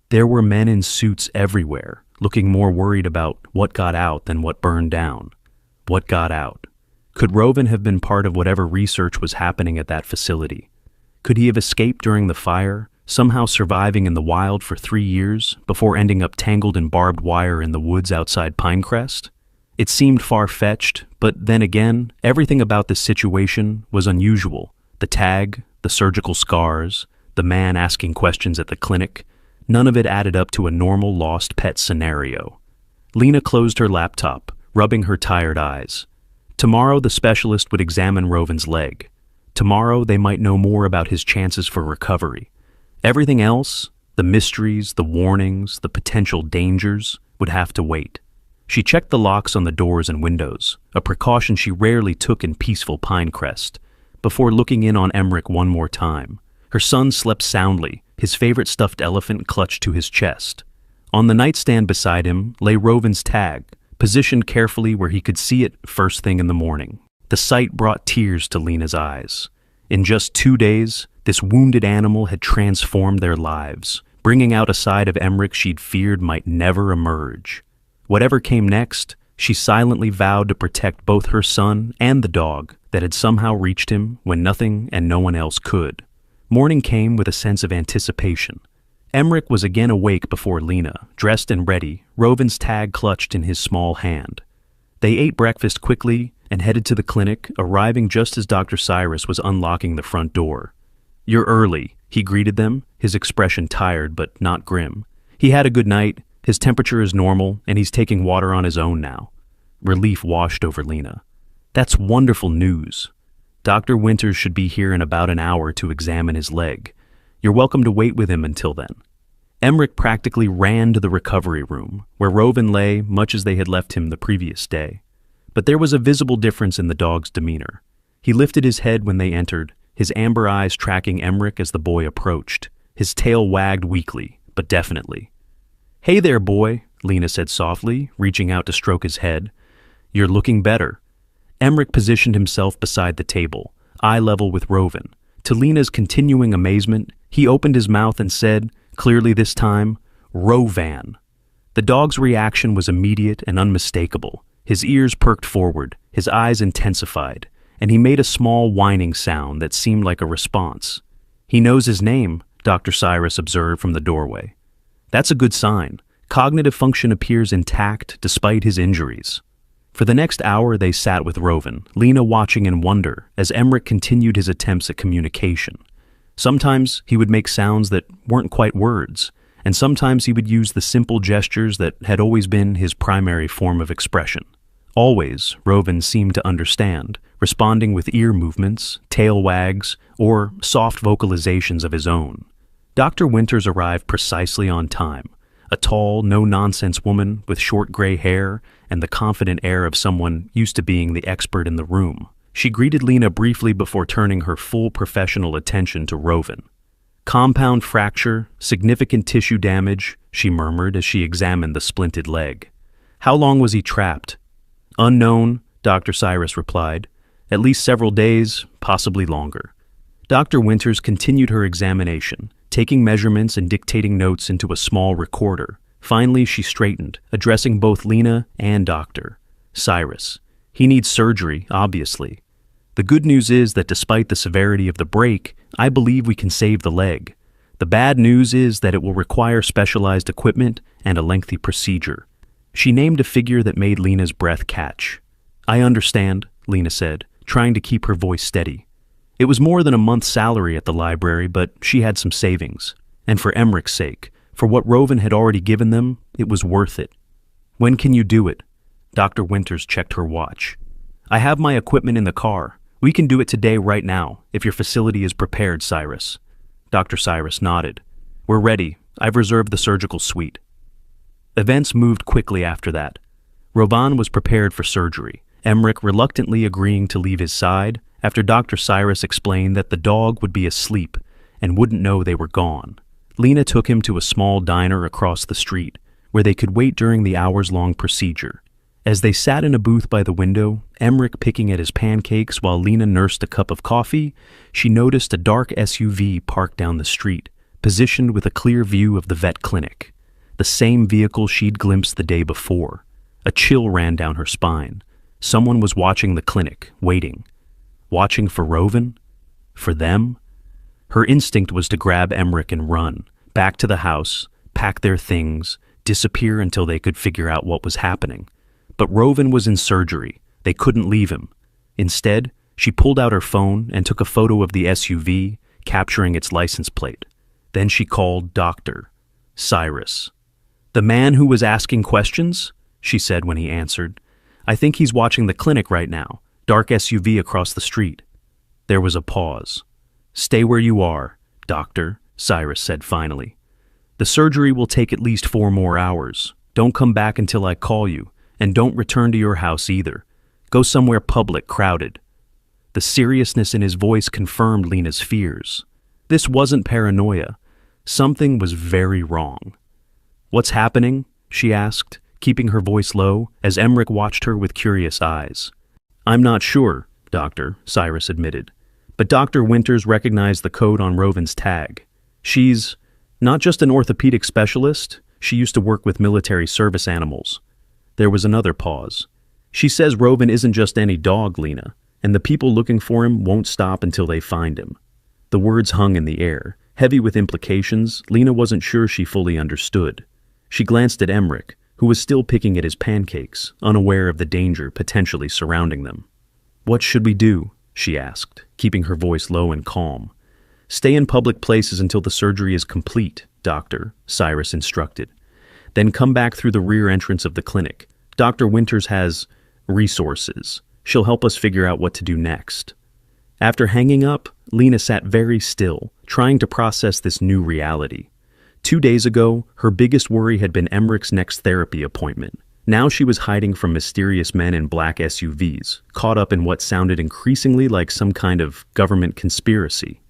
There were men in suits everywhere, looking more worried about what got out than what burned down. What got out? Could Roven have been part of whatever research was happening at that facility? Could he have escaped during the fire, somehow surviving in the wild for 3 years before ending up tangled in barbed wire in the woods outside Pinecrest? It seemed far-fetched, but then again, everything about this situation was unusual. The tag, the surgical scars, the man asking questions at the clinic, none of it added up to a normal lost pet scenario. Lena closed her laptop, rubbing her tired eyes. Tomorrow the specialist would examine Roven's leg. Tomorrow they might know more about his chances for recovery. Everything else, the mysteries, the warnings, the potential dangers, would have to wait. She checked the locks on the doors and windows, a precaution she rarely took in peaceful Pinecrest, before looking in on Emmerich one more time. Her son slept soundly, his favorite stuffed elephant clutched to his chest. On the nightstand beside him lay Roven's tag, positioned carefully where he could see it first thing in the morning. The sight brought tears to Lena's eyes. In just 2 days, This wounded animal had transformed their lives, bringing out a side of Emmerich she'd feared might never emerge. Whatever came next, she silently vowed to protect both her son and the dog that had somehow reached him when nothing and no one else could. Morning came with a sense of anticipation. Emmerich was again awake before Lena, dressed and ready, Rovin's tag clutched in his small hand. They ate breakfast quickly and headed to the clinic, arriving just as Dr. Cyrus was unlocking the front door. "You're early," he greeted them, his expression tired but not grim. "He had a good night, his temperature is normal, and he's taking water on his own now." Relief washed over Lena. "That's wonderful news. Dr. Winters should be here in about an hour to examine his leg. You're welcome to wait with him until then." Emmerich practically ran to the recovery room, where Rovin lay much as they had left him the previous day. But there was a visible difference in the dog's demeanor. He lifted his head when they entered, his amber eyes tracking Emmerich as the boy approached. His tail wagged weakly, but definitely. "Hey there, boy," Lena said softly, reaching out to stroke his head. "You're looking better." Emmerich positioned himself beside the table, eye level with Rovin. To Lena's continuing amazement, he opened his mouth and said, clearly this time, "Rovan." The dog's reaction was immediate and unmistakable. His ears perked forward, his eyes intensified, and he made a small whining sound that seemed like a response. "He knows his name," Dr. Cyrus observed from the doorway. "That's a good sign. Cognitive function appears intact despite his injuries." For the next hour they sat with Rovin, Lena watching in wonder as Emmerich continued his attempts at communication. Sometimes he would make sounds that weren't quite words, and sometimes he would use the simple gestures that had always been his primary form of expression. Always, Rovin seemed to understand, responding with ear movements, tail wags, or soft vocalizations of his own. Dr. Winters arrived precisely on time, a tall, no-nonsense woman with short gray hair and the confident air of someone used to being the expert in the room. She greeted Lena briefly before turning her full professional attention to Rovin. "Compound fracture, significant tissue damage," she murmured as she examined the splinted leg. "How long was he trapped?" "Unknown," Dr. Cyrus replied. "At least several days, possibly longer." Dr. Winters continued her examination, taking measurements and dictating notes into a small recorder. Finally, she straightened, addressing both Lena and Dr. Cyrus. "He needs surgery, obviously. The good news is that despite the severity of the break, I believe we can save the leg. The bad news is that it will require specialized equipment and a lengthy procedure." She named a figure that made Lena's breath catch. "I understand," Lena said, trying to keep her voice steady. It was more than a month's salary at the library, but she had some savings. And for Emmerich's sake, for what Rovin had already given them, it was worth it. "When can you do it?" Dr. Winters checked her watch. "I have my equipment in the car. We can do it today right now, if your facility is prepared, Cyrus." Dr. Cyrus nodded. "We're ready. I've reserved the surgical suite." Events moved quickly after that. Rovan was prepared for surgery, Emmerich reluctantly agreeing to leave his side after Dr. Cyrus explained that the dog would be asleep and wouldn't know they were gone. Lena took him to a small diner across the street, where they could wait during the hours-long procedure. As they sat in a booth by the window, Emmerich picking at his pancakes while Lena nursed a cup of coffee, she noticed a dark SUV parked down the street, positioned with a clear view of the vet clinic. The same vehicle she'd glimpsed the day before. A chill ran down her spine. Someone was watching the clinic, waiting. Watching for Rovin? For them? Her instinct was to grab Emmerich and run, back to the house, pack their things, disappear until they could figure out what was happening. But Rovin was in surgery. They couldn't leave him. Instead, she pulled out her phone and took a photo of the SUV, capturing its license plate. Then she called Dr. Cyrus. "The man who was asking questions?" she said when he answered. "I think he's watching the clinic right now. Dark SUV across the street." There was a pause. "Stay where you are, Doctor," Cyrus said finally. "The surgery will take at least 4 more hours. Don't come back until I call you, and don't return to your house either. Go somewhere public, crowded." The seriousness in his voice confirmed Lena's fears. This wasn't paranoia. Something was very wrong. "What's happening?" she asked, keeping her voice low as Emmerich watched her with curious eyes. "I'm not sure, Doctor," Cyrus admitted. but Dr. Winters recognized the code on Rovin's tag. She's not just an orthopedic specialist, she used to work with military service animals. There was another pause. She says Rovin isn't just any dog, Lena, and the people looking for him won't stop until they find him. The words hung in the air, heavy with implications Lena wasn't sure she fully understood. She glanced at Emmerich, who was still picking at his pancakes, unaware of the danger potentially surrounding them. "What should we do?" she asked, keeping her voice low and calm. "Stay in public places until the surgery is complete, doctor," Cyrus instructed. "Then come back through the rear entrance of the clinic. Dr. Winters has resources. She'll help us figure out what to do next." After hanging up, Lena sat very still, trying to process this new reality. 2 days ago, her biggest worry had been Emmerich's next therapy appointment. Now she was hiding from mysterious men in black SUVs, caught up in what sounded increasingly like some kind of government conspiracy.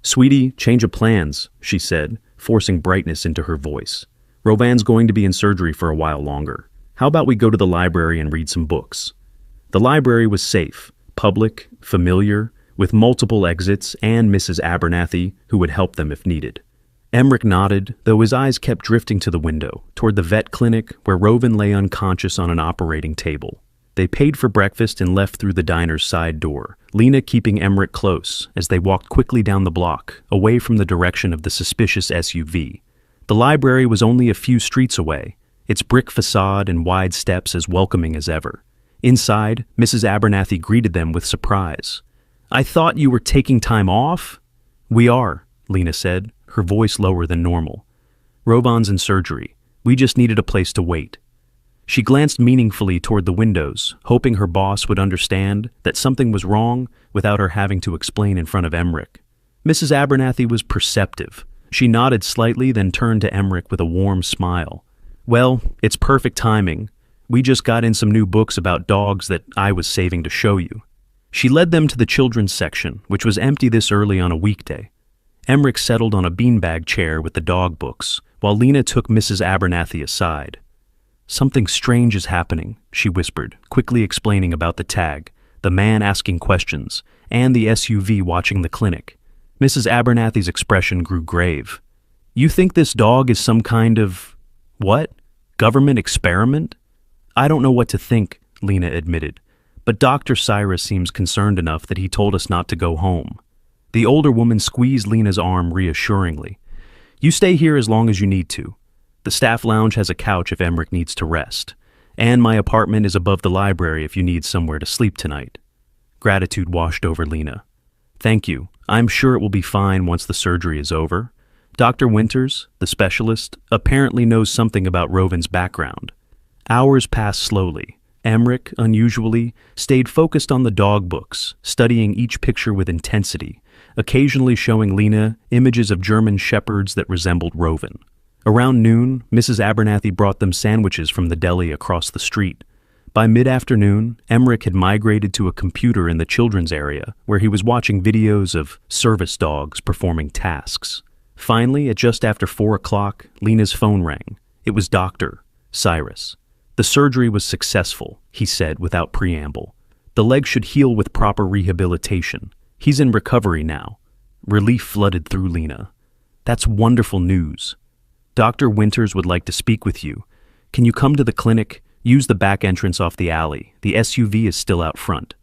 "Sweetie, change of plans," she said, forcing brightness into her voice. "Rovan's going to be in surgery for a while longer. How about we go to the library and read some books?" The library was safe, public, familiar, with multiple exits and Mrs. Abernathy, who would help them if needed. Emmerich nodded, though his eyes kept drifting to the window, toward the vet clinic where Rovin lay unconscious on an operating table. They paid for breakfast and left through the diner's side door, Lena keeping Emmerich close as they walked quickly down the block, away from the direction of the suspicious SUV. The library was only a few streets away, its brick facade and wide steps as welcoming as ever. Inside, Mrs. Abernathy greeted them with surprise. "I thought you were taking time off?" "We are," Lena said, her voice lower than normal. "Rovan's in surgery. We just needed a place to wait." She glanced meaningfully toward the windows, hoping her boss would understand that something was wrong without her having to explain in front of Emmerich. Mrs. Abernathy was perceptive. She nodded slightly, then turned to Emmerich with a warm smile. "Well, it's perfect timing. We just got in some new books about dogs that I was saving to show you." She led them to the children's section, which was empty this early on a weekday. Emmerich settled on a beanbag chair with the dog books, while Lena took Mrs. Abernathy aside. "Something strange is happening," she whispered, quickly explaining about the tag, the man asking questions, and the SUV watching the clinic. Mrs. Abernathy's expression grew grave. "You think this dog is some kind of, what? Government experiment?" "I don't know what to think," Lena admitted, "but Dr. Cyrus seems concerned enough that he told us not to go home." The older woman squeezed Lena's arm reassuringly. "You stay here as long as you need to. The staff lounge has a couch if Emmerich needs to rest, and my apartment is above the library if you need somewhere to sleep tonight." Gratitude washed over Lena. "Thank you. I'm sure it will be fine once the surgery is over. Dr. Winters, the specialist, apparently knows something about Rovin's background." Hours passed slowly. Emmerich, unusually, stayed focused on the dog books, studying each picture with intensity, occasionally showing Lena images of German shepherds that resembled Rovin. Around noon, Mrs. Abernathy brought them sandwiches from the deli across the street. By mid-afternoon, Emmerich had migrated to a computer in the children's area, where he was watching videos of service dogs performing tasks. Finally, at just after 4 o'clock, Lena's phone rang. It was Dr. Cyrus. "The surgery was successful," he said without preamble. "The leg should heal with proper rehabilitation. He's in recovery now." Relief flooded through Lena. "That's wonderful news. Dr. Winters would like to speak with you. Can you come to the clinic? Use the back entrance off the alley. The SUV is still out front."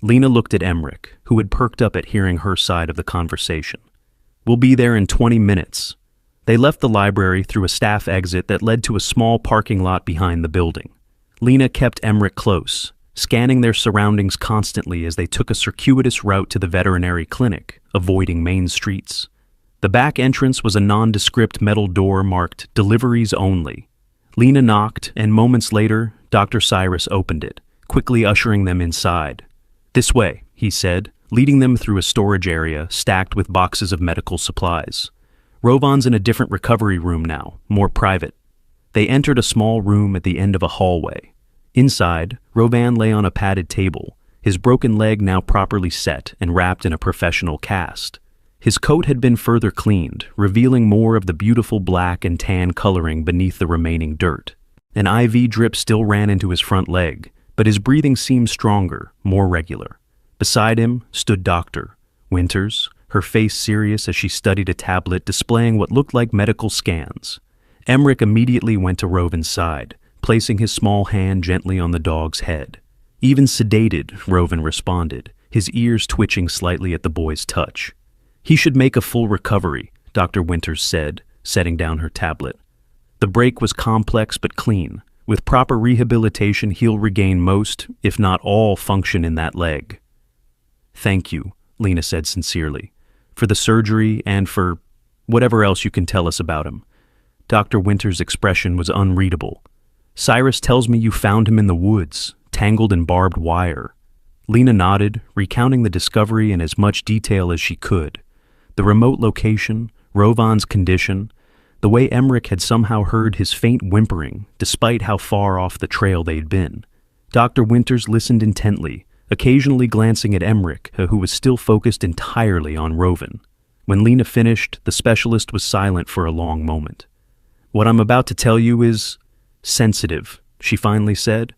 Lena looked at Emmerich, who had perked up at hearing her side of the conversation. "We'll be there in 20 minutes. They left the library through a staff exit that led to a small parking lot behind the building. Lena kept Emmerich close, scanning their surroundings constantly as they took a circuitous route to the veterinary clinic, avoiding main streets. The back entrance was a nondescript metal door marked "Deliveries Only." Lena knocked, and moments later, Dr. Cyrus opened it, quickly ushering them inside. "This way," he said, leading them through a storage area stacked with boxes of medical supplies. "Rovan's in a different recovery room now, more private." They entered a small room at the end of a hallway. Inside, Rovan lay on a padded table, his broken leg now properly set and wrapped in a professional cast. His coat had been further cleaned, revealing more of the beautiful black and tan coloring beneath the remaining dirt. An IV drip still ran into his front leg, but his breathing seemed stronger, more regular. Beside him stood Doctor, Winters, her face serious as she studied a tablet displaying what looked like medical scans. Emmerich immediately went to Rovin's side, placing his small hand gently on the dog's head. Even sedated, Rovin responded, his ears twitching slightly at the boy's touch. "He should make a full recovery," Dr. Winters said, setting down her tablet. "The break was complex but clean. With proper rehabilitation, he'll regain most, if not all, function in that leg." "Thank you," Lena said sincerely, "for the surgery and for whatever else you can tell us about him." Dr. Winters' expression was unreadable. "Cyrus tells me you found him in the woods, tangled in barbed wire." Lena nodded, recounting the discovery in as much detail as she could. The remote location, Rovan's condition, the way Emmerich had somehow heard his faint whimpering, despite how far off the trail they'd been. Dr. Winters listened intently, occasionally glancing at Emmerich, who was still focused entirely on Rovin. When Lena finished, the specialist was silent for a long moment. "What I'm about to tell you is sensitive," she finally said.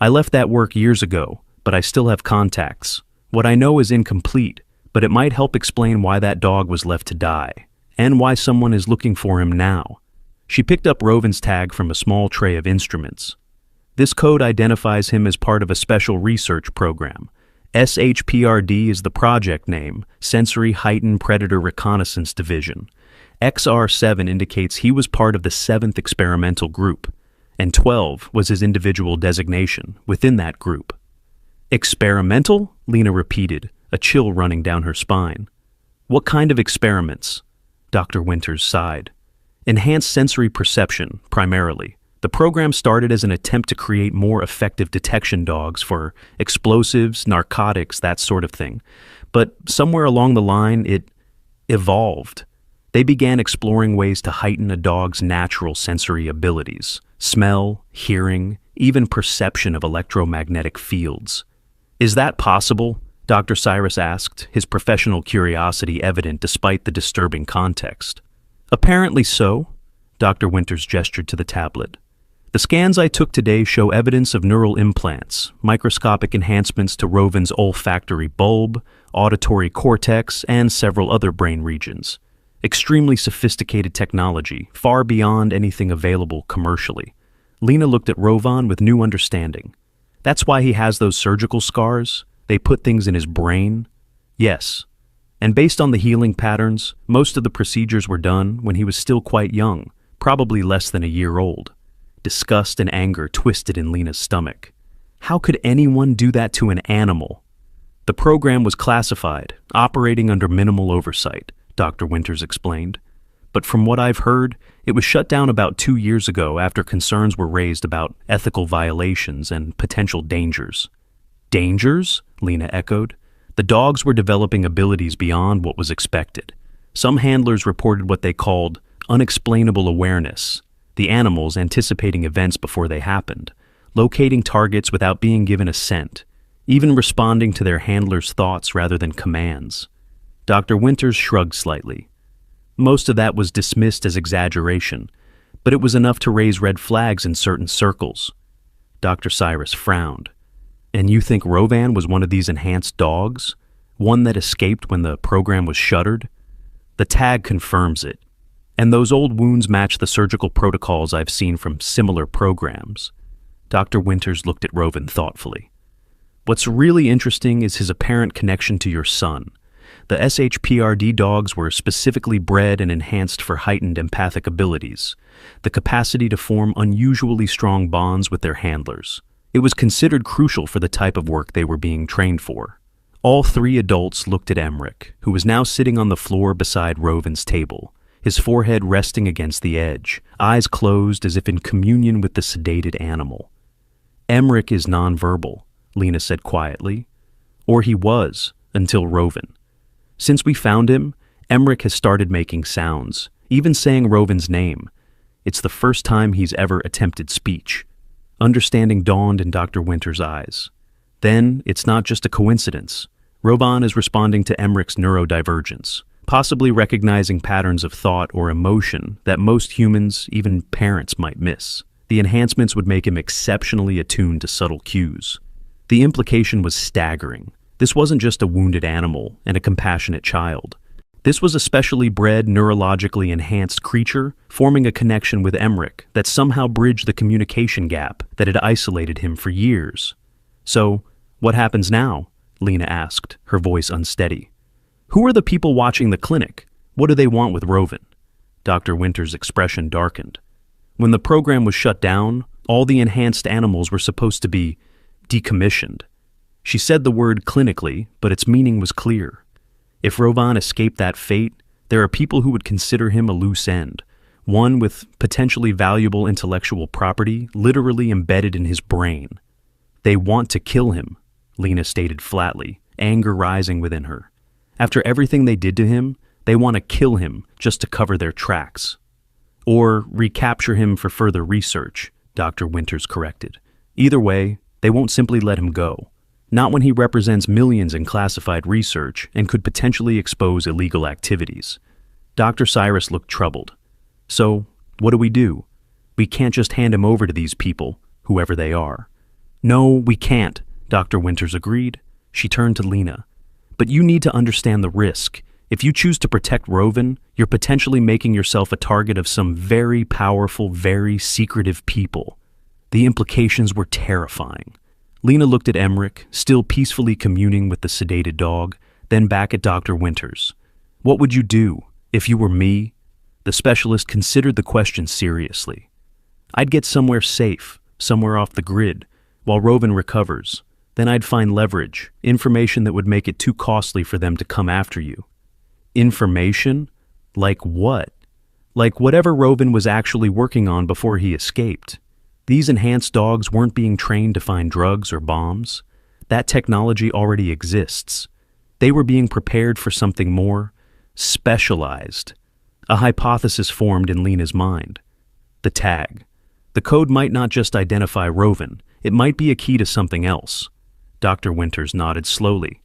"I left that work years ago, but I still have contacts. What I know is incomplete, but it might help explain why that dog was left to die, and why someone is looking for him now." She picked up Rovin's tag from a small tray of instruments. "This code identifies him as part of a special research program. SHPRD is the project name, Sensory Heightened Predator Reconnaissance Division. XR7 indicates he was part of the 7th experimental group, and 12 was his individual designation within that group." "Experimental?" Lena repeated, a chill running down her spine. "What kind of experiments?" Dr. Winters sighed. "Enhanced sensory perception, primarily. The program started as an attempt to create more effective detection dogs for explosives, narcotics, that sort of thing. But somewhere along the line, it evolved. They began exploring ways to heighten a dog's natural sensory abilities: smell, hearing, even perception of electromagnetic fields." "Is that possible?" Dr. Cyrus asked, his professional curiosity evident despite the disturbing context. "Apparently so." Dr. Winters gestured to the tablet. "The scans I took today show evidence of neural implants, microscopic enhancements to Rovin's olfactory bulb, auditory cortex, and several other brain regions. Extremely sophisticated technology, far beyond anything available commercially." Lena looked at Rovan with new understanding. "That's why he has those surgical scars? They put things in his brain?" "Yes. And based on the healing patterns, most of the procedures were done when he was still quite young, probably less than a year old." Disgust and anger twisted in Lena's stomach. How could anyone do that to an animal? "The program was classified, operating under minimal oversight," Dr. Winters explained. "But from what I've heard, it was shut down about 2 years ago after concerns were raised about ethical violations and potential dangers." "Dangers?" Lena echoed. "The dogs were developing abilities beyond what was expected. Some handlers reported what they called unexplainable awareness, the animals anticipating events before they happened, locating targets without being given a scent, even responding to their handlers' thoughts rather than commands." Dr. Winters shrugged slightly. "Most of that was dismissed as exaggeration, but it was enough to raise red flags in certain circles." Dr. Cyrus frowned. "And you think Rovan was one of these enhanced dogs? One that escaped when the program was shuttered?" "The tag confirms it. And those old wounds match the surgical protocols I've seen from similar programs." Dr. Winters looked at Rovan thoughtfully. "What's really interesting is his apparent connection to your son. The SHPRD dogs were specifically bred and enhanced for heightened empathic abilities, the capacity to form unusually strong bonds with their handlers. It was considered crucial for the type of work they were being trained for." All 3 adults looked at Emmerich, who was now sitting on the floor beside Rovin's table, his forehead resting against the edge, eyes closed as if in communion with the sedated animal. "Emmerich is nonverbal," Lena said quietly. "Or he was, until Rovin. Since we found him, Emmerich has started making sounds, even saying Rovin's name. It's the first time he's ever attempted speech." Understanding dawned in Dr. Winters' eyes. "Then, it's not just a coincidence. Rovan is responding to Emmerich's neurodivergence, possibly recognizing patterns of thought or emotion that most humans, even parents, might miss. The enhancements would make him exceptionally attuned to subtle cues." The implication was staggering. This wasn't just a wounded animal and a compassionate child. This was a specially bred, neurologically enhanced creature forming a connection with Emmerich that somehow bridged the communication gap that had isolated him for years. "So, what happens now?" Lena asked, her voice unsteady. "Who are the people watching the clinic? What do they want with Roven?" Dr. Winter's expression darkened. When the program was shut down, all the enhanced animals were supposed to be decommissioned. She said the word clinically, but its meaning was clear. If Rovan escaped that fate, there are people who would consider him a loose end, one with potentially valuable intellectual property literally embedded in his brain. "They want to kill him," Lena stated flatly, anger rising within her. "After everything they did to him, they want to kill him just to cover their tracks. Or recapture him for further research," Dr. Winters corrected. "Either way, they won't simply let him go. Not when he represents millions in classified research and could potentially expose illegal activities." Dr. Cyrus looked troubled. "So, what do? We can't just hand him over to these people, whoever they are." "No, we can't," Dr. Winters agreed. She turned to Lena. "But you need to understand the risk. If you choose to protect Roven, you're potentially making yourself a target of some very powerful, very secretive people." The implications were terrifying. Lena looked at Emmerich, still peacefully communing with the sedated dog, then back at Dr. Winters. "What would you do if you were me?" The specialist considered the question seriously. "I'd get somewhere safe, somewhere off the grid, while Roven recovers. Then I'd find leverage, information that would make it too costly for them to come after you." "Information? Like what?" "Like whatever Roven was actually working on before he escaped. These enhanced dogs weren't being trained to find drugs or bombs. That technology already exists. They were being prepared for something more specialized." A hypothesis formed in Lena's mind. The tag. The code might not just identify Roven, it might be a key to something else. Dr. Winters nodded slowly.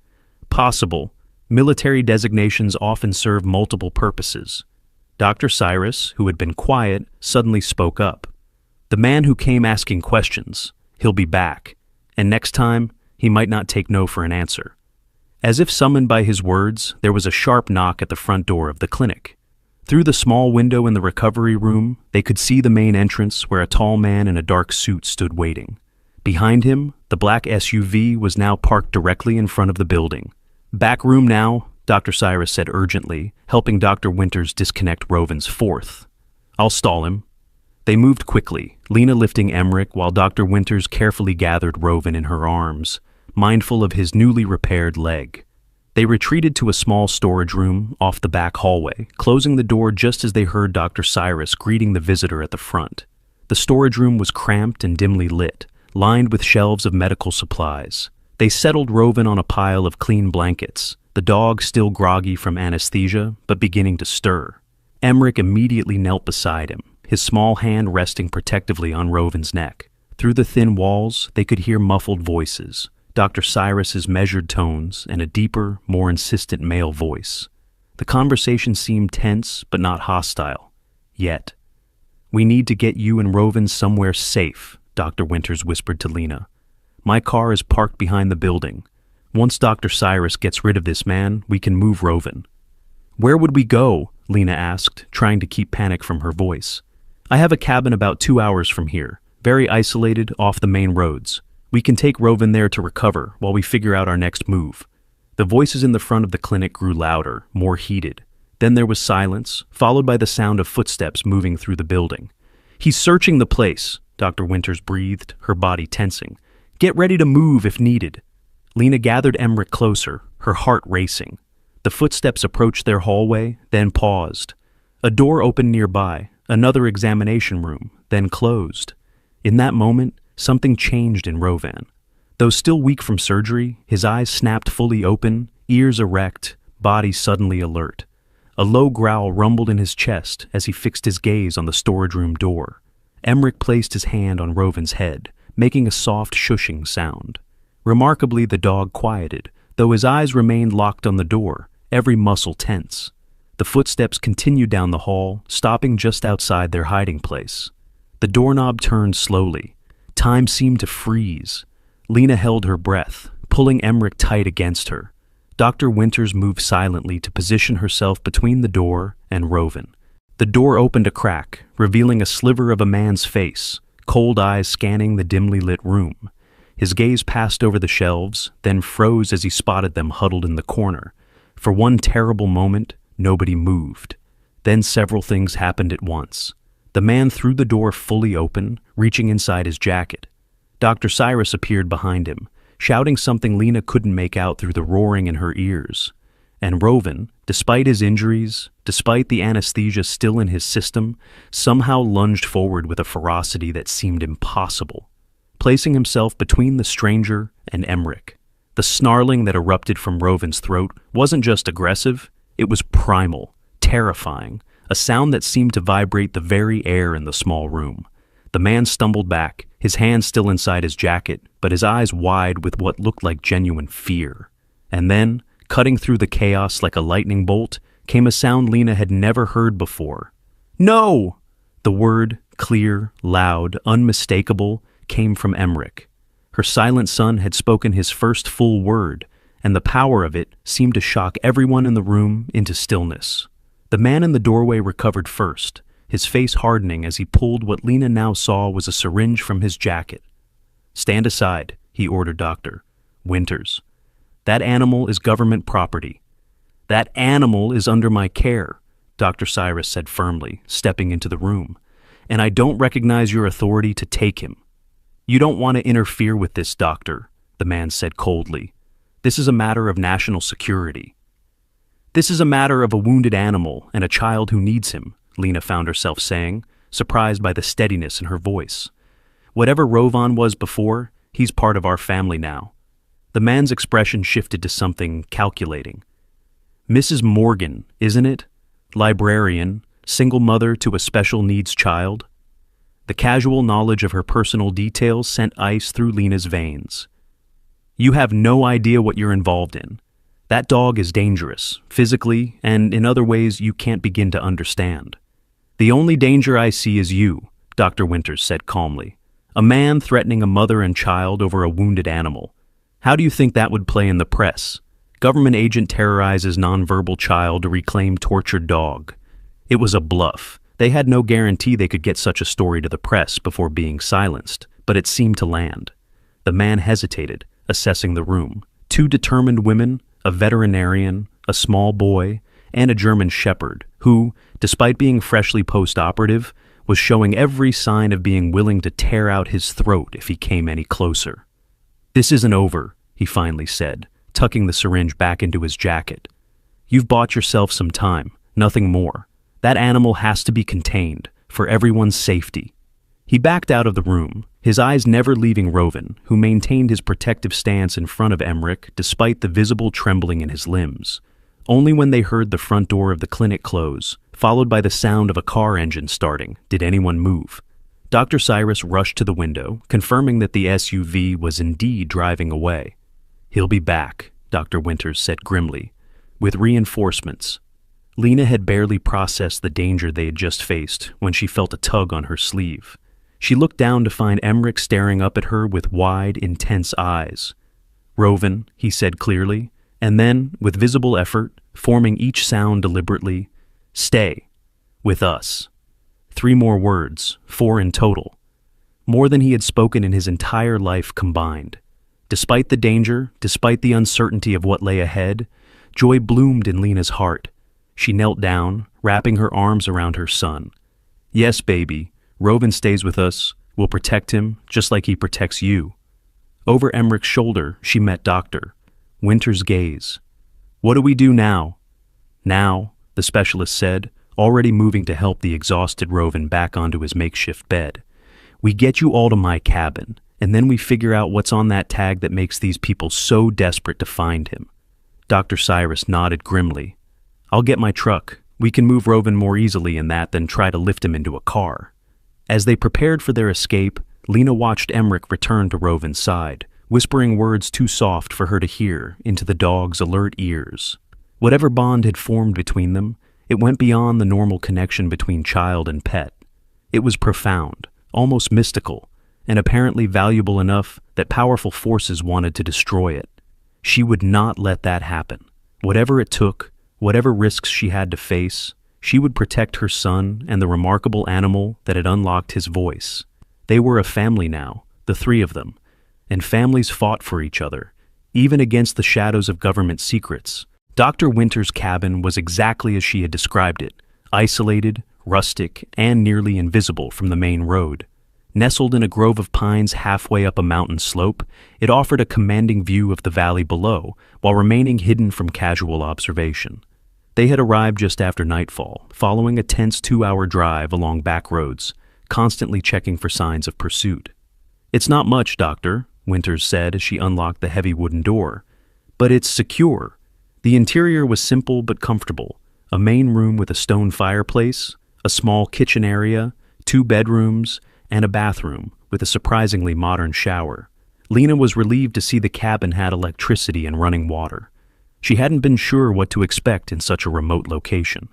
"Possible. Military designations often serve multiple purposes." Dr. Cyrus, who had been quiet, suddenly spoke up. "The man who came asking questions, he'll be back, and next time, he might not take no for an answer." As if summoned by his words, there was a sharp knock at the front door of the clinic. Through the small window in the recovery room, they could see the main entrance where a tall man in a dark suit stood waiting. Behind him, the black SUV was now parked directly in front of the building. "Back room now," Dr. Cyrus said urgently, helping Dr. Winters disconnect Roven's fourth. "I'll stall him." They moved quickly, Lena lifting Emmerich while Dr. Winters carefully gathered Roven in her arms, mindful of his newly repaired leg. They retreated to a small storage room off the back hallway, closing the door just as they heard Dr. Cyrus greeting the visitor at the front. The storage room was cramped and dimly lit, lined with shelves of medical supplies. They settled Roven on a pile of clean blankets, the dog still groggy from anesthesia, but beginning to stir. Emmerich immediately knelt beside him, his small hand resting protectively on Roven's neck. Through the thin walls, they could hear muffled voices, Dr. Cyrus's measured tones, and a deeper, more insistent male voice. The conversation seemed tense, but not hostile. Yet. "We need to get you and Roven somewhere safe," Dr. Winters whispered to Lena. "My car is parked behind the building. Once Dr. Cyrus gets rid of this man, we can move Roven." "Where would we go?" Lena asked, trying to keep panic from her voice. "I have a cabin about 2 hours from here, very isolated, off the main roads. We can take Roven there to recover while we figure out our next move." The voices in the front of the clinic grew louder, more heated. Then there was silence, followed by the sound of footsteps moving through the building. "He's searching the place," Dr. Winters breathed, her body tensing. "Get ready to move if needed." Lena gathered Emmerich closer, her heart racing. The footsteps approached their hallway, then paused. A door opened nearby, another examination room, then closed. In that moment, something changed in Rovan. Though still weak from surgery, his eyes snapped fully open, ears erect, body suddenly alert. A low growl rumbled in his chest as he fixed his gaze on the storage room door. Emmerich placed his hand on Roven's head, making a soft shushing sound. Remarkably, the dog quieted, though his eyes remained locked on the door, every muscle tense. The footsteps continued down the hall, stopping just outside their hiding place. The doorknob turned slowly. Time seemed to freeze. Lena held her breath, pulling Emmerich tight against her. Dr. Winters moved silently to position herself between the door and Roven. The door opened a crack, revealing a sliver of a man's face, cold eyes scanning the dimly lit room. His gaze passed over the shelves, then froze as he spotted them huddled in the corner. For one terrible moment, nobody moved. Then several things happened at once. The man threw the door fully open, reaching inside his jacket. Dr. Cyrus appeared behind him, shouting something Lena couldn't make out through the roaring in her ears. And Roven, despite his injuries, despite the anesthesia still in his system, somehow lunged forward with a ferocity that seemed impossible, placing himself between the stranger and Emmerich. The snarling that erupted from Roven's throat wasn't just aggressive, it was primal, terrifying, a sound that seemed to vibrate the very air in the small room. The man stumbled back, his hands still inside his jacket, but his eyes wide with what looked like genuine fear. And then, cutting through the chaos like a lightning bolt, came a sound Lena had never heard before. "No!" The word, clear, loud, unmistakable, came from Emmerich. Her silent son had spoken his first full word, and the power of it seemed to shock everyone in the room into stillness. The man in the doorway recovered first, his face hardening as he pulled what Lena now saw was a syringe from his jacket. "Stand aside," he ordered Dr. Winters. "That animal is government property." "That animal is under my care," Dr. Cyrus said firmly, stepping into the room. "And I don't recognize your authority to take him." "You don't want to interfere with this, doctor," the man said coldly. "This is a matter of national security." "This is a matter of a wounded animal and a child who needs him," Lena found herself saying, surprised by the steadiness in her voice. "Whatever Rovan was before, he's part of our family now." The man's expression shifted to something calculating. "Mrs. Morgan, isn't it? Librarian, single mother to a special needs child?" The casual knowledge of her personal details sent ice through Lena's veins. "You have no idea what you're involved in. That dog is dangerous, physically, and in other ways you can't begin to understand." "The only danger I see is you," Dr. Winters said calmly. "A man threatening a mother and child over a wounded animal. How do you think that would play in the press? Government agent terrorizes nonverbal child to reclaim tortured dog." It was a bluff. They had no guarantee they could get such a story to the press before being silenced, but it seemed to land. The man hesitated, assessing the room. Two determined women, a veterinarian, a small boy, and a German shepherd who, despite being freshly post-operative, was showing every sign of being willing to tear out his throat if he came any closer. "This isn't over," he finally said, tucking the syringe back into his jacket. "You've bought yourself some time, nothing more. That animal has to be contained, for everyone's safety." He backed out of the room, his eyes never leaving Roven, who maintained his protective stance in front of Emmerich despite the visible trembling in his limbs. Only when they heard the front door of the clinic close, followed by the sound of a car engine starting, did anyone move. Dr. Cyrus rushed to the window, confirming that the SUV was indeed driving away. "He'll be back," Dr. Winters said grimly, "with reinforcements." Lena had barely processed the danger they had just faced when she felt a tug on her sleeve. She looked down to find Emmerich staring up at her with wide, intense eyes. "Roven," he said clearly, and then, with visible effort, forming each sound deliberately, "Stay. With us." 3 more words, 4 in total. More than he had spoken in his entire life combined. Despite the danger, despite the uncertainty of what lay ahead, joy bloomed in Lena's heart. She knelt down, wrapping her arms around her son. "Yes, baby, Roven stays with us. We'll protect him, just like he protects you." Over Emmerich's shoulder, she met Dr. Winters' gaze. "What do we do now?" "Now," the specialist said, already moving to help the exhausted Roven back onto his makeshift bed. "We get you all to my cabin, and then we figure out what's on that tag that makes these people so desperate to find him." Dr. Cyrus nodded grimly. "I'll get my truck. We can move Roven more easily in that than try to lift him into a car." As they prepared for their escape, Lena watched Emmerich return to Roven's side, whispering words too soft for her to hear into the dog's alert ears. Whatever bond had formed between them, it went beyond the normal connection between child and pet. It was profound, almost mystical, and apparently valuable enough that powerful forces wanted to destroy it. She would not let that happen. Whatever it took, whatever risks she had to face, she would protect her son and the remarkable animal that had unlocked his voice. They were a family now, the three of them, and families fought for each other, even against the shadows of government secrets. Dr. Winter's cabin was exactly as she had described it, isolated, rustic, and nearly invisible from the main road. Nestled in a grove of pines halfway up a mountain slope, it offered a commanding view of the valley below, while remaining hidden from casual observation. They had arrived just after nightfall, following a tense 2-hour drive along back roads, constantly checking for signs of pursuit. "It's not much, Doctor," Winters said as she unlocked the heavy wooden door. "But it's secure." The interior was simple but comfortable. A main room with a stone fireplace, a small kitchen area, 2 bedrooms, and a bathroom with a surprisingly modern shower. Lena was relieved to see the cabin had electricity and running water. She hadn't been sure what to expect in such a remote location.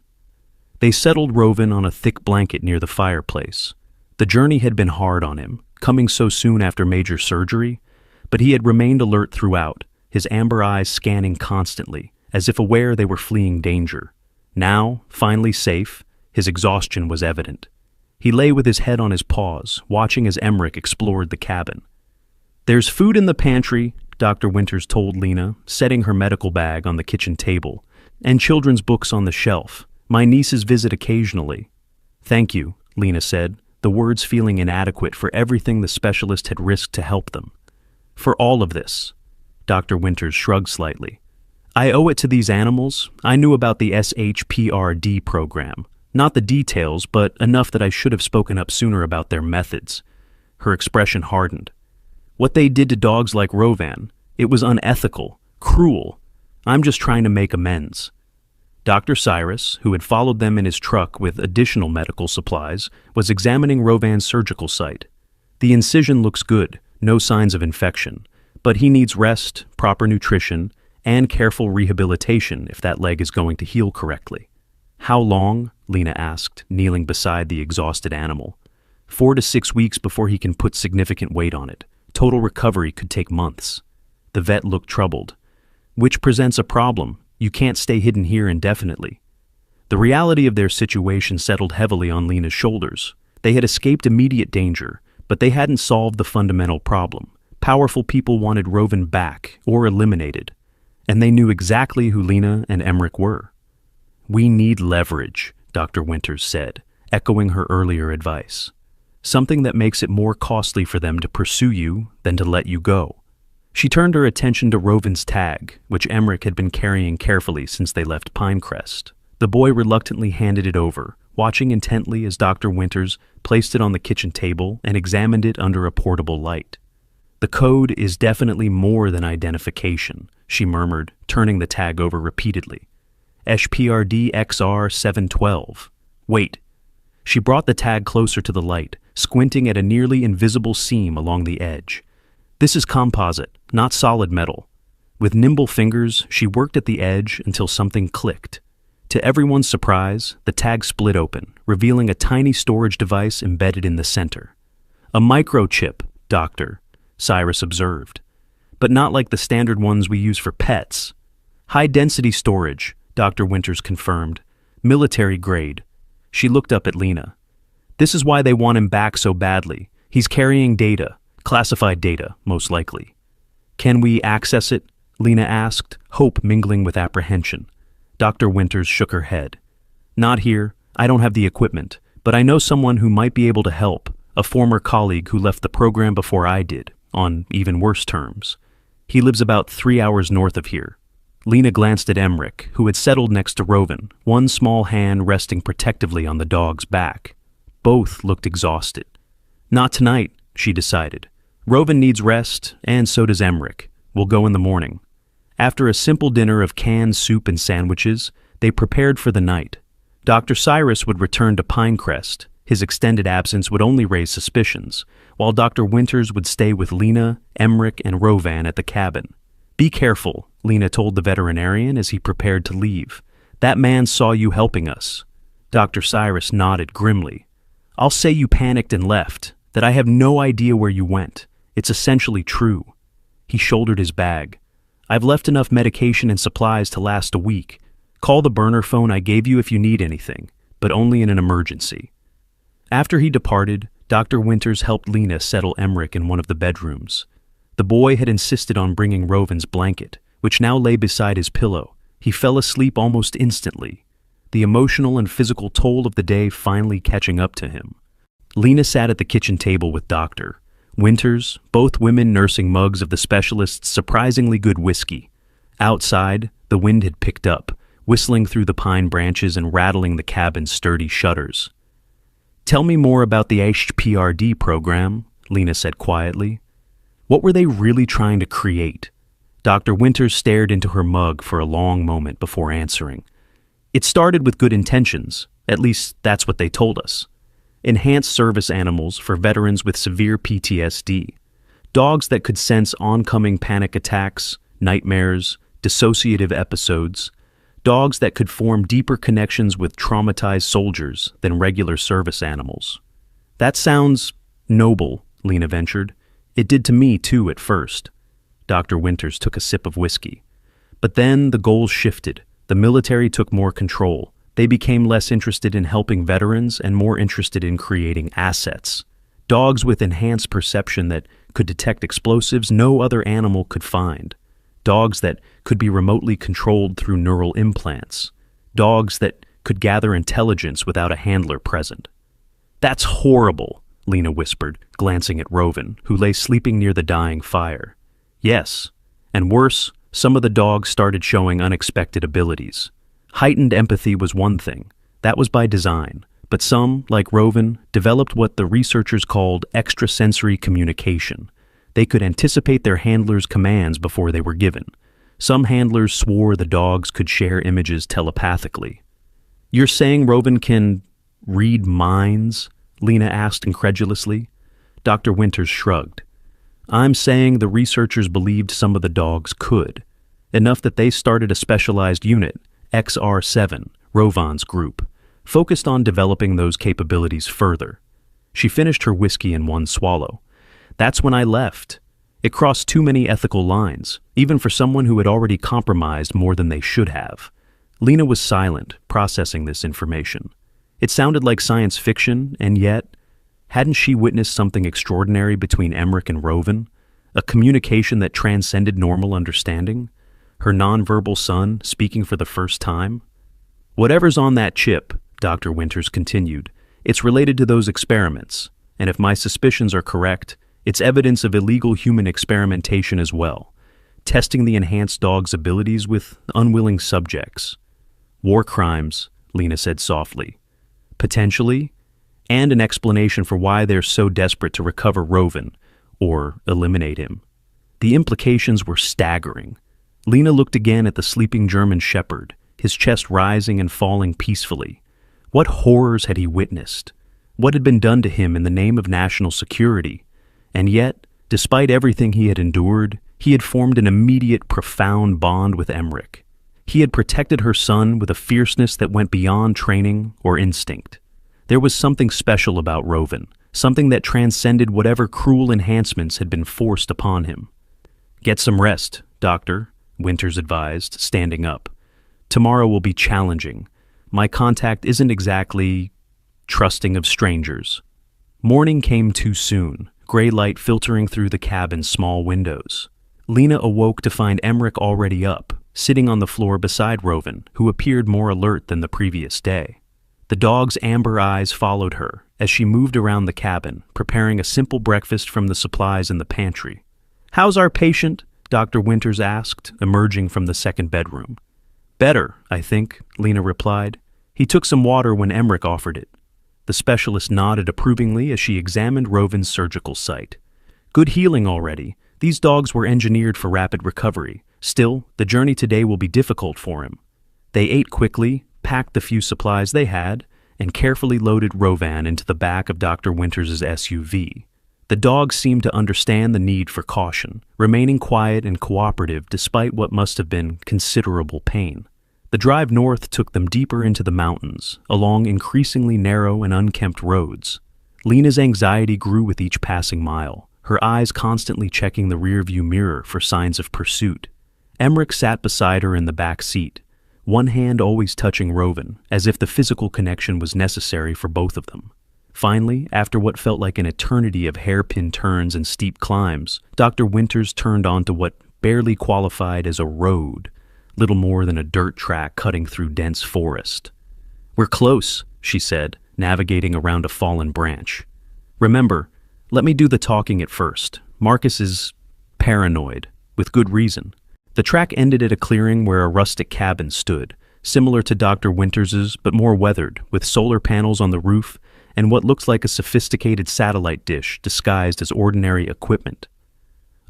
They settled Rovan on a thick blanket near the fireplace. The journey had been hard on him, coming so soon after major surgery, but he had remained alert throughout, his amber eyes scanning constantly, as if aware they were fleeing danger. Now, finally safe, his exhaustion was evident. He lay with his head on his paws, watching as Emmerich explored the cabin. "There's food in the pantry," Dr. Winters told Lena, setting her medical bag on the kitchen table, "and children's books on the shelf. My nieces visit occasionally." "Thank you," Lena said, the words feeling inadequate for everything the specialist had risked to help them. "For all of this." Dr. Winters shrugged slightly. "I owe it to these animals. I knew about the SHPRD program. Not the details, but enough that I should have spoken up sooner about their methods." Her expression hardened. "What they did to dogs like Rovan, it was unethical, cruel. I'm just trying to make amends." Dr. Cyrus, who had followed them in his truck with additional medical supplies, was examining Rovan's surgical site. "The incision looks good, no signs of infection, but he needs rest, proper nutrition, and careful rehabilitation if that leg is going to heal correctly." "How long?" Lena asked, kneeling beside the exhausted animal. 4 to 6 weeks before he can put significant weight on it. Total recovery could take months." The vet looked troubled. "Which presents a problem. You can't stay hidden here indefinitely." The reality of their situation settled heavily on Lena's shoulders. They had escaped immediate danger, but they hadn't solved the fundamental problem. Powerful people wanted Rovan back or eliminated, and they knew exactly who Lena and Emmerich were. "We need leverage," Dr. Winters said, echoing her earlier advice. "Something that makes it more costly for them to pursue you than to let you go." She turned her attention to Rovan's tag, which Emmerich had been carrying carefully since they left Pinecrest. The boy reluctantly handed it over, watching intently as Dr. Winters placed it on the kitchen table and examined it under a portable light. "The code is definitely more than identification," she murmured, turning the tag over repeatedly. "SPRD XR 712. Wait." She brought the tag closer to the light, squinting at a nearly invisible seam along the edge. "This is composite, not solid metal." With nimble fingers, she worked at the edge until something clicked. To everyone's surprise, the tag split open, revealing a tiny storage device embedded in the center. "A microchip, Doctor," Cyrus observed. "But not like the standard ones we use for pets." "High-density storage," Dr. Winters confirmed. "Military grade." She looked up at Lena. "This is why they want him back so badly. He's carrying data. Classified data, most likely." "Can we access it?" Lena asked, hope mingling with apprehension. Dr. Winters shook her head. "Not here. I don't have the equipment, but I know someone who might be able to help, a former colleague who left the program before I did, on even worse terms. He lives about 3 hours north of here." Lena glanced at Emmerich, who had settled next to Rovan, one small hand resting protectively on the dog's back. Both looked exhausted. "Not tonight," she decided. "Rovan needs rest, and so does Emmerich. We'll go in the morning." After a simple dinner of canned soup and sandwiches, they prepared for the night. Dr. Cyrus would return to Pinecrest. His extended absence would only raise suspicions, while Dr. Winters would stay with Lena, Emmerich, and Rovan at the cabin. "Be careful," Lena told the veterinarian as he prepared to leave. "That man saw you helping us." Dr. Cyrus nodded grimly. "I'll say you panicked and left, that I have no idea where you went. It's essentially true." He shouldered his bag. I've left enough medication and supplies to last a week. Call the burner phone I gave you if you need anything, but only in an emergency." After he departed, Dr. Winters helped Lena settle Emmerich in one of the bedrooms. The boy had insisted on bringing Rovin's blanket, which now lay beside his pillow. He fell asleep almost instantly, the emotional and physical toll of the day finally catching up to him. Lena sat at the kitchen table with Dr. Winters, both women nursing mugs of the specialist's surprisingly good whiskey. Outside, the wind had picked up, whistling through the pine branches and rattling the cabin's sturdy shutters. "Tell me more about the HPRD program," Lena said quietly. What were they really trying to create? Dr. Winters stared into her mug for a long moment before answering. "It started with good intentions, at least that's what they told us. Enhanced service animals for veterans with severe PTSD. Dogs that could sense oncoming panic attacks, nightmares, dissociative episodes. Dogs that could form deeper connections with traumatized soldiers than regular service animals." "That sounds noble," Lena ventured. "It did to me, too, at first." Dr. Winters took a sip of whiskey. "But then the goals shifted. The military took more control. They became less interested in helping veterans and more interested in creating assets. Dogs with enhanced perception that could detect explosives no other animal could find. Dogs that could be remotely controlled through neural implants. Dogs that could gather intelligence without a handler present." "That's horrible," Lena whispered, glancing at Rovin, who lay sleeping near the dying fire. "Yes, and worse, some of the dogs started showing unexpected abilities. Heightened empathy was one thing. That was by design. But some, like Rovin, developed what the researchers called extrasensory communication. They could anticipate their handlers' commands before they were given. Some handlers swore the dogs could share images telepathically." "You're saying Rovin can read minds?" Lena asked incredulously. Dr. Winters shrugged. "I'm saying the researchers believed some of the dogs could. Enough that they started a specialized unit, XR7, Rovan's group, focused on developing those capabilities further." She finished her whiskey in one swallow. "That's when I left. It crossed too many ethical lines, even for someone who had already compromised more than they should have." Lena was silent, processing this information. It sounded like science fiction, and yet, hadn't she witnessed something extraordinary between Emmerich and Rovin? A communication that transcended normal understanding? Her nonverbal son speaking for the first time? "Whatever's on that chip," Dr. Winters continued, "it's related to those experiments, and if my suspicions are correct, it's evidence of illegal human experimentation as well, testing the enhanced dog's abilities with unwilling subjects. War crimes," Lena said softly. "Potentially, and an explanation for why they're so desperate to recover Rovin, or eliminate him." The implications were staggering. Lena looked again at the sleeping German shepherd, his chest rising and falling peacefully. What horrors had he witnessed? What had been done to him in the name of national security? And yet, despite everything he had endured, he had formed an immediate, profound bond with Emmerich. He had protected her son with a fierceness that went beyond training or instinct. There was something special about Rovin, something that transcended whatever cruel enhancements had been forced upon him. "Get some rest, Doctor," Winters advised, standing up. "Tomorrow will be challenging. My contact isn't exactly trusting of strangers." Morning came too soon, gray light filtering through the cabin's small windows. Lena awoke to find Emmerich already up, sitting on the floor beside Rovin, who appeared more alert than the previous day. The dog's amber eyes followed her as she moved around the cabin, preparing a simple breakfast from the supplies in the pantry. "How's our patient?" Dr. Winters asked, emerging from the second bedroom. "Better, I think," Lena replied. "He took some water when Emmerich offered it." The specialist nodded approvingly as she examined Rovin's surgical site. "Good healing already. These dogs were engineered for rapid recovery. Still, the journey today will be difficult for him." They ate quickly, packed the few supplies they had, and carefully loaded Rovan into the back of Dr. Winters' SUV. The dogs seemed to understand the need for caution, remaining quiet and cooperative despite what must have been considerable pain. The drive north took them deeper into the mountains, along increasingly narrow and unkempt roads. Lena's anxiety grew with each passing mile, her eyes constantly checking the rearview mirror for signs of pursuit. Emmerich sat beside her in the back seat, one hand always touching Rovan, as if the physical connection was necessary for both of them. Finally, after what felt like an eternity of hairpin turns and steep climbs, Dr. Winters turned onto what barely qualified as a road, little more than a dirt track cutting through dense forest. "We're close," she said, navigating around a fallen branch. "Remember, let me do the talking at first. Marcus is paranoid, with good reason." The track ended at a clearing where a rustic cabin stood, similar to Dr. Winters's but more weathered, with solar panels on the roof and what looks like a sophisticated satellite dish disguised as ordinary equipment.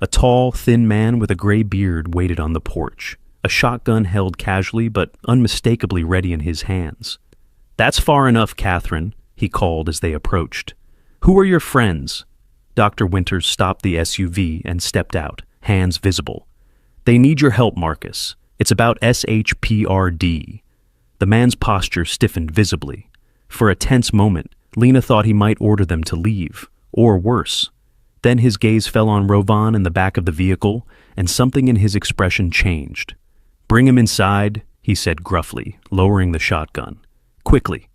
A tall, thin man with a gray beard waited on the porch, a shotgun held casually but unmistakably ready in his hands. "That's far enough, Catherine," he called as they approached. "Who are your friends?" Dr. Winters stopped the SUV and stepped out, hands visible. "They need your help, Marcus. It's about SHPRD." The man's posture stiffened visibly. For a tense moment, Lena thought he might order them to leave, or worse. Then his gaze fell on Rovan in the back of the vehicle, and something in his expression changed. "Bring him inside," he said gruffly, lowering the shotgun. Quickly.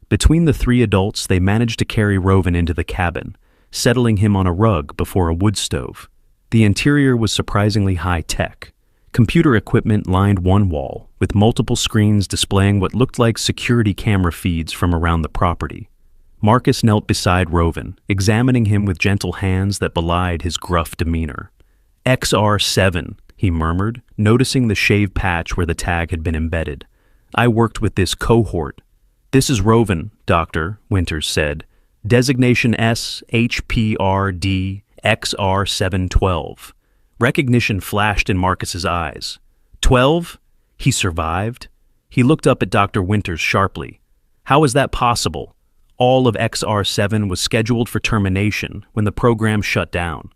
Between the three adults, they managed to carry Rovan into the cabin, settling him on a rug before a wood stove. The interior was surprisingly high-tech. Computer equipment lined one wall, with multiple screens displaying what looked like security camera feeds from around the property. Marcus knelt beside Rovan, examining him with gentle hands that belied his gruff demeanor. "XR7, he murmured, noticing the shave patch where the tag had been embedded. "I worked with this cohort." "This is Rovan, Doctor," Winters said. "Designation SHPRD XR712. Recognition flashed in Marcus's eyes. 12? He survived? He looked up at Dr. Winters sharply. How is that possible? All of XR7 was scheduled for termination when the program shut down.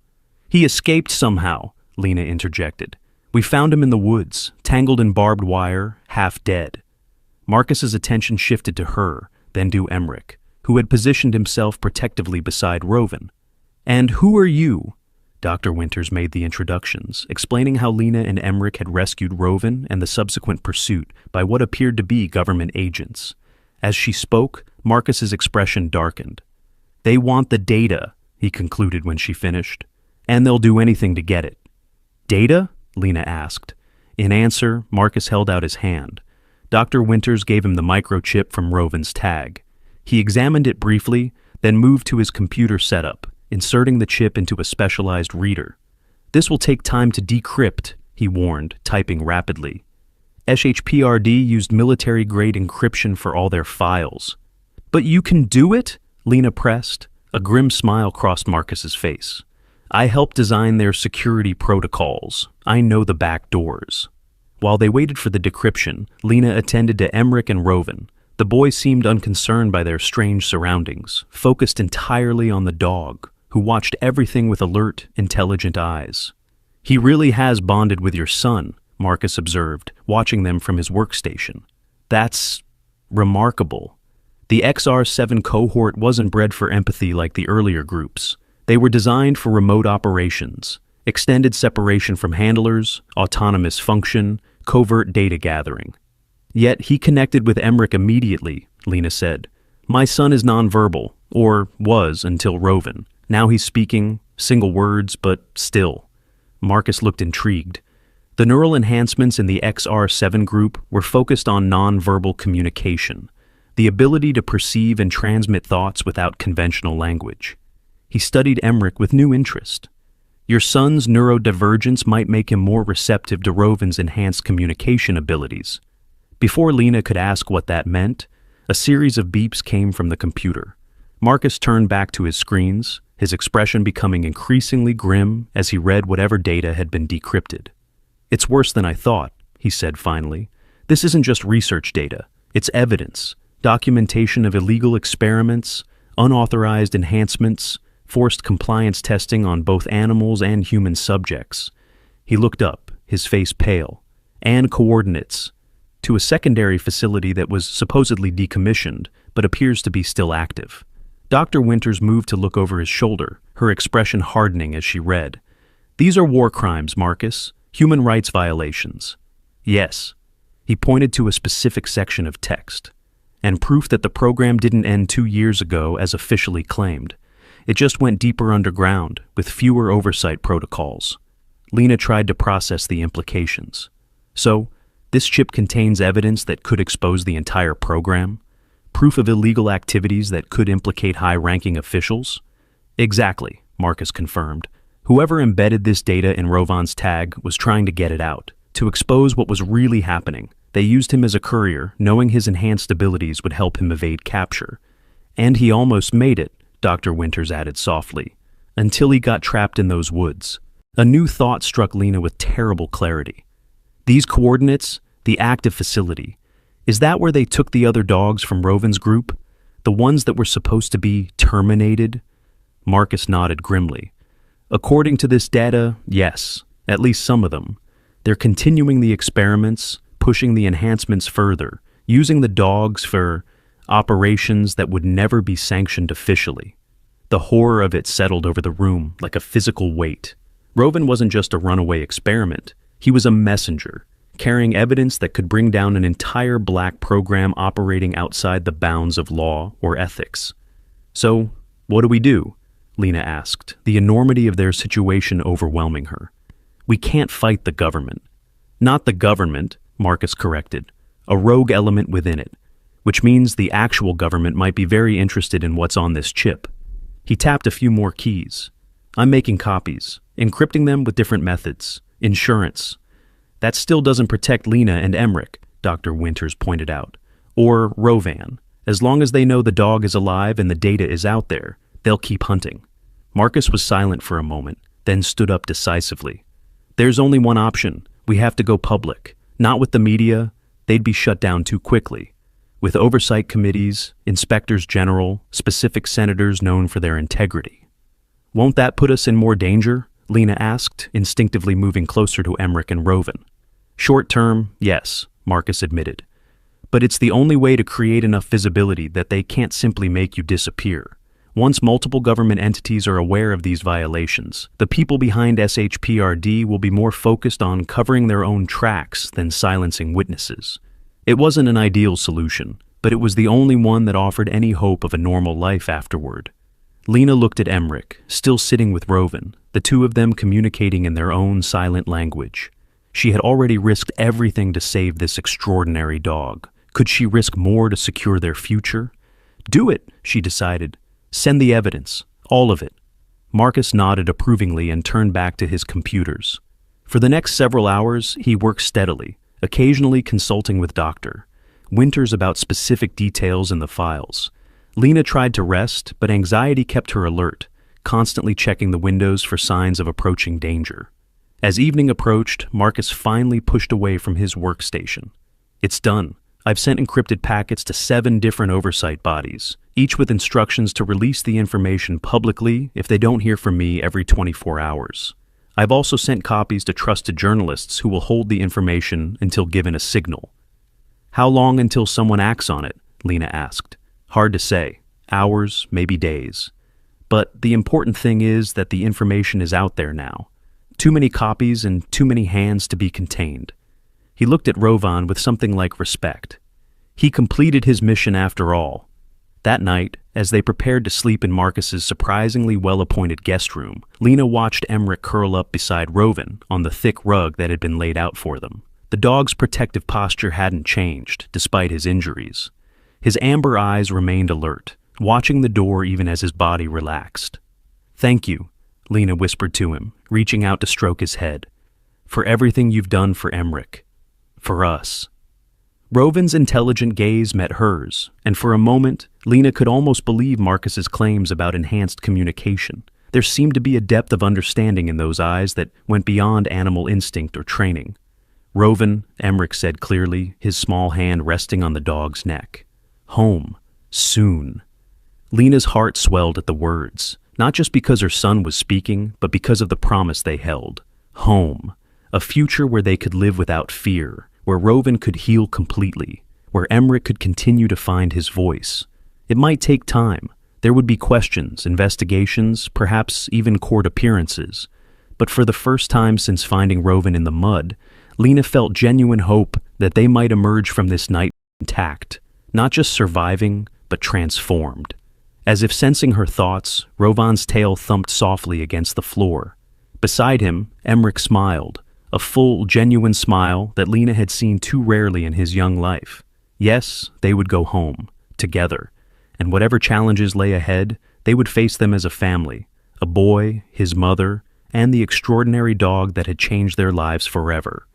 "He escaped somehow," Lena interjected. "We found him in the woods, tangled in barbed wire, half dead." Marcus's attention shifted to her, then to Emmerich, who had positioned himself protectively beside Rovan. "And who are you?" Dr. Winters made the introductions, explaining how Lena and Emmerich had rescued Rovan and the subsequent pursuit by what appeared to be government agents. As she spoke, Marcus's expression darkened. "They want the data," he concluded when she finished, "and they'll do anything to get it." "Data?" Lena asked. In answer, Marcus held out his hand. Dr. Winters gave him the microchip from Rovan's tag. He examined it briefly, then moved to his computer setup, inserting the chip into a specialized reader. "This will take time to decrypt," he warned, typing rapidly. SHPRD used military-grade encryption for all their files. "But you can do it?" Lena pressed. A grim smile crossed Marcus's face. "I helped design their security protocols. I know the back doors." While they waited for the decryption, Lena attended to Emmerich and Rovan. The boys seemed unconcerned by their strange surroundings, focused entirely on the dog, who watched everything with alert, intelligent eyes. "He really has bonded with your son," Marcus observed, watching them from his workstation. "That's remarkable." The XR7 cohort wasn't bred for empathy like the earlier groups. They were designed for remote operations, extended separation from handlers, autonomous function, covert data gathering. Yet he connected with Emmerich immediately, Lena said. "My son is nonverbal, or was until Rovan. Now he's speaking, single words, but still." Marcus looked intrigued. The neural enhancements in the XR7 group were focused on nonverbal communication, the ability to perceive and transmit thoughts without conventional language. He studied Emmerich with new interest. "Your son's neurodivergence might make him more receptive to Rovan's enhanced communication abilities." Before Lena could ask what that meant, a series of beeps came from the computer. Marcus turned back to his screens, his expression becoming increasingly grim as he read whatever data had been decrypted. "It's worse than I thought," he said finally. "This isn't just research data. It's evidence, documentation of illegal experiments, unauthorized enhancements, forced compliance testing on both animals and human subjects." He looked up, his face pale. "And coordinates to a secondary facility that was supposedly decommissioned, but appears to be still active." Dr. Winters moved to look over his shoulder, her expression hardening as she read. "These are war crimes, Marcus. Human rights violations. Yes. He pointed to a specific section of text. And proof that the program didn't end 2 years ago as officially claimed. It just went deeper underground, with fewer oversight protocols. Lena tried to process the implications. So, this chip contains evidence that could expose the entire program? Proof of illegal activities that could implicate high-ranking officials? Exactly, Marcus confirmed. Whoever embedded this data in Rovan's tag was trying to get it out, to expose what was really happening. They used him as a courier, knowing his enhanced abilities would help him evade capture. And he almost made it, Dr. Winters added softly, until he got trapped in those woods. A new thought struck Lena with terrible clarity. These coordinates, the active facility, is that where they took the other dogs from Rovan's group? The ones that were supposed to be terminated? Marcus nodded grimly. According to this data, yes, at least some of them. They're continuing the experiments, pushing the enhancements further, using the dogs for operations that would never be sanctioned officially. The horror of it settled over the room like a physical weight. Rovan wasn't just a runaway experiment. He was a messenger, carrying evidence that could bring down an entire black program operating outside the bounds of law or ethics. So, what do? Lena asked, the enormity of their situation overwhelming her. We can't fight the government. Not the government, Marcus corrected, a rogue element within it, which means the actual government might be very interested in what's on this chip. He tapped a few more keys. I'm making copies, encrypting them with different methods. Insurance. That still doesn't protect Lena and Emmerich, Dr. Winters pointed out. Or Rovan. As long as they know the dog is alive and the data is out there, they'll keep hunting. Marcus was silent for a moment, then stood up decisively. There's only one option. We have to go public. Not with the media. They'd be shut down too quickly. With oversight committees, inspectors general, specific senators known for their integrity. Won't that put us in more danger? Lena asked, instinctively moving closer to Emmerich and Rovan. Short term, yes, Marcus admitted. But it's the only way to create enough visibility that they can't simply make you disappear. Once multiple government entities are aware of these violations, the people behind SHPRD will be more focused on covering their own tracks than silencing witnesses. It wasn't an ideal solution, but it was the only one that offered any hope of a normal life afterward. Lena looked at Emmerich, still sitting with Rovan, the two of them communicating in their own silent language. She had already risked everything to save this extraordinary dog. Could she risk more to secure their future? Do it, she decided. Send the evidence, all of it. Marcus nodded approvingly and turned back to his computers. For the next several hours, he worked steadily, occasionally consulting with Dr. Winters about specific details in the files. Lena tried to rest, but anxiety kept her alert, constantly checking the windows for signs of approaching danger. As evening approached, Marcus finally pushed away from his workstation. It's done. I've sent encrypted packets to 7 different oversight bodies, each with instructions to release the information publicly if they don't hear from me every 24 hours. I've also sent copies to trusted journalists who will hold the information until given a signal. How long until someone acts on it? Lena asked. Hard to say. Hours, maybe days. But the important thing is that the information is out there now. Too many copies and too many hands to be contained. He looked at Rovan with something like respect. He completed his mission after all. That night, as they prepared to sleep in Marcus's surprisingly well-appointed guest room, Lena watched Emmerich curl up beside Rovan on the thick rug that had been laid out for them. The dog's protective posture hadn't changed, despite his injuries. His amber eyes remained alert, watching the door even as his body relaxed. Thank you, Lena whispered to him, reaching out to stroke his head. For everything you've done for Emmerich. For us. Rovan's intelligent gaze met hers, and for a moment, Lena could almost believe Marcus's claims about enhanced communication. There seemed to be a depth of understanding in those eyes that went beyond animal instinct or training. Rovan, Emmerich said clearly, his small hand resting on the dog's neck. Home. Soon. Lena's heart swelled at the words, not just because her son was speaking, but because of the promise they held. Home. A future where they could live without fear, where Rovan could heal completely, where Emmerich could continue to find his voice. It might take time. There would be questions, investigations, perhaps even court appearances. But for the first time since finding Rovan in the mud, Lena felt genuine hope that they might emerge from this night intact, not just surviving, but transformed. As if sensing her thoughts, Rovan's tail thumped softly against the floor. Beside him, Emmerich smiled, a full, genuine smile that Lena had seen too rarely in his young life. Yes, they would go home, together, and whatever challenges lay ahead, they would face them as a family, a boy, his mother, and the extraordinary dog that had changed their lives forever.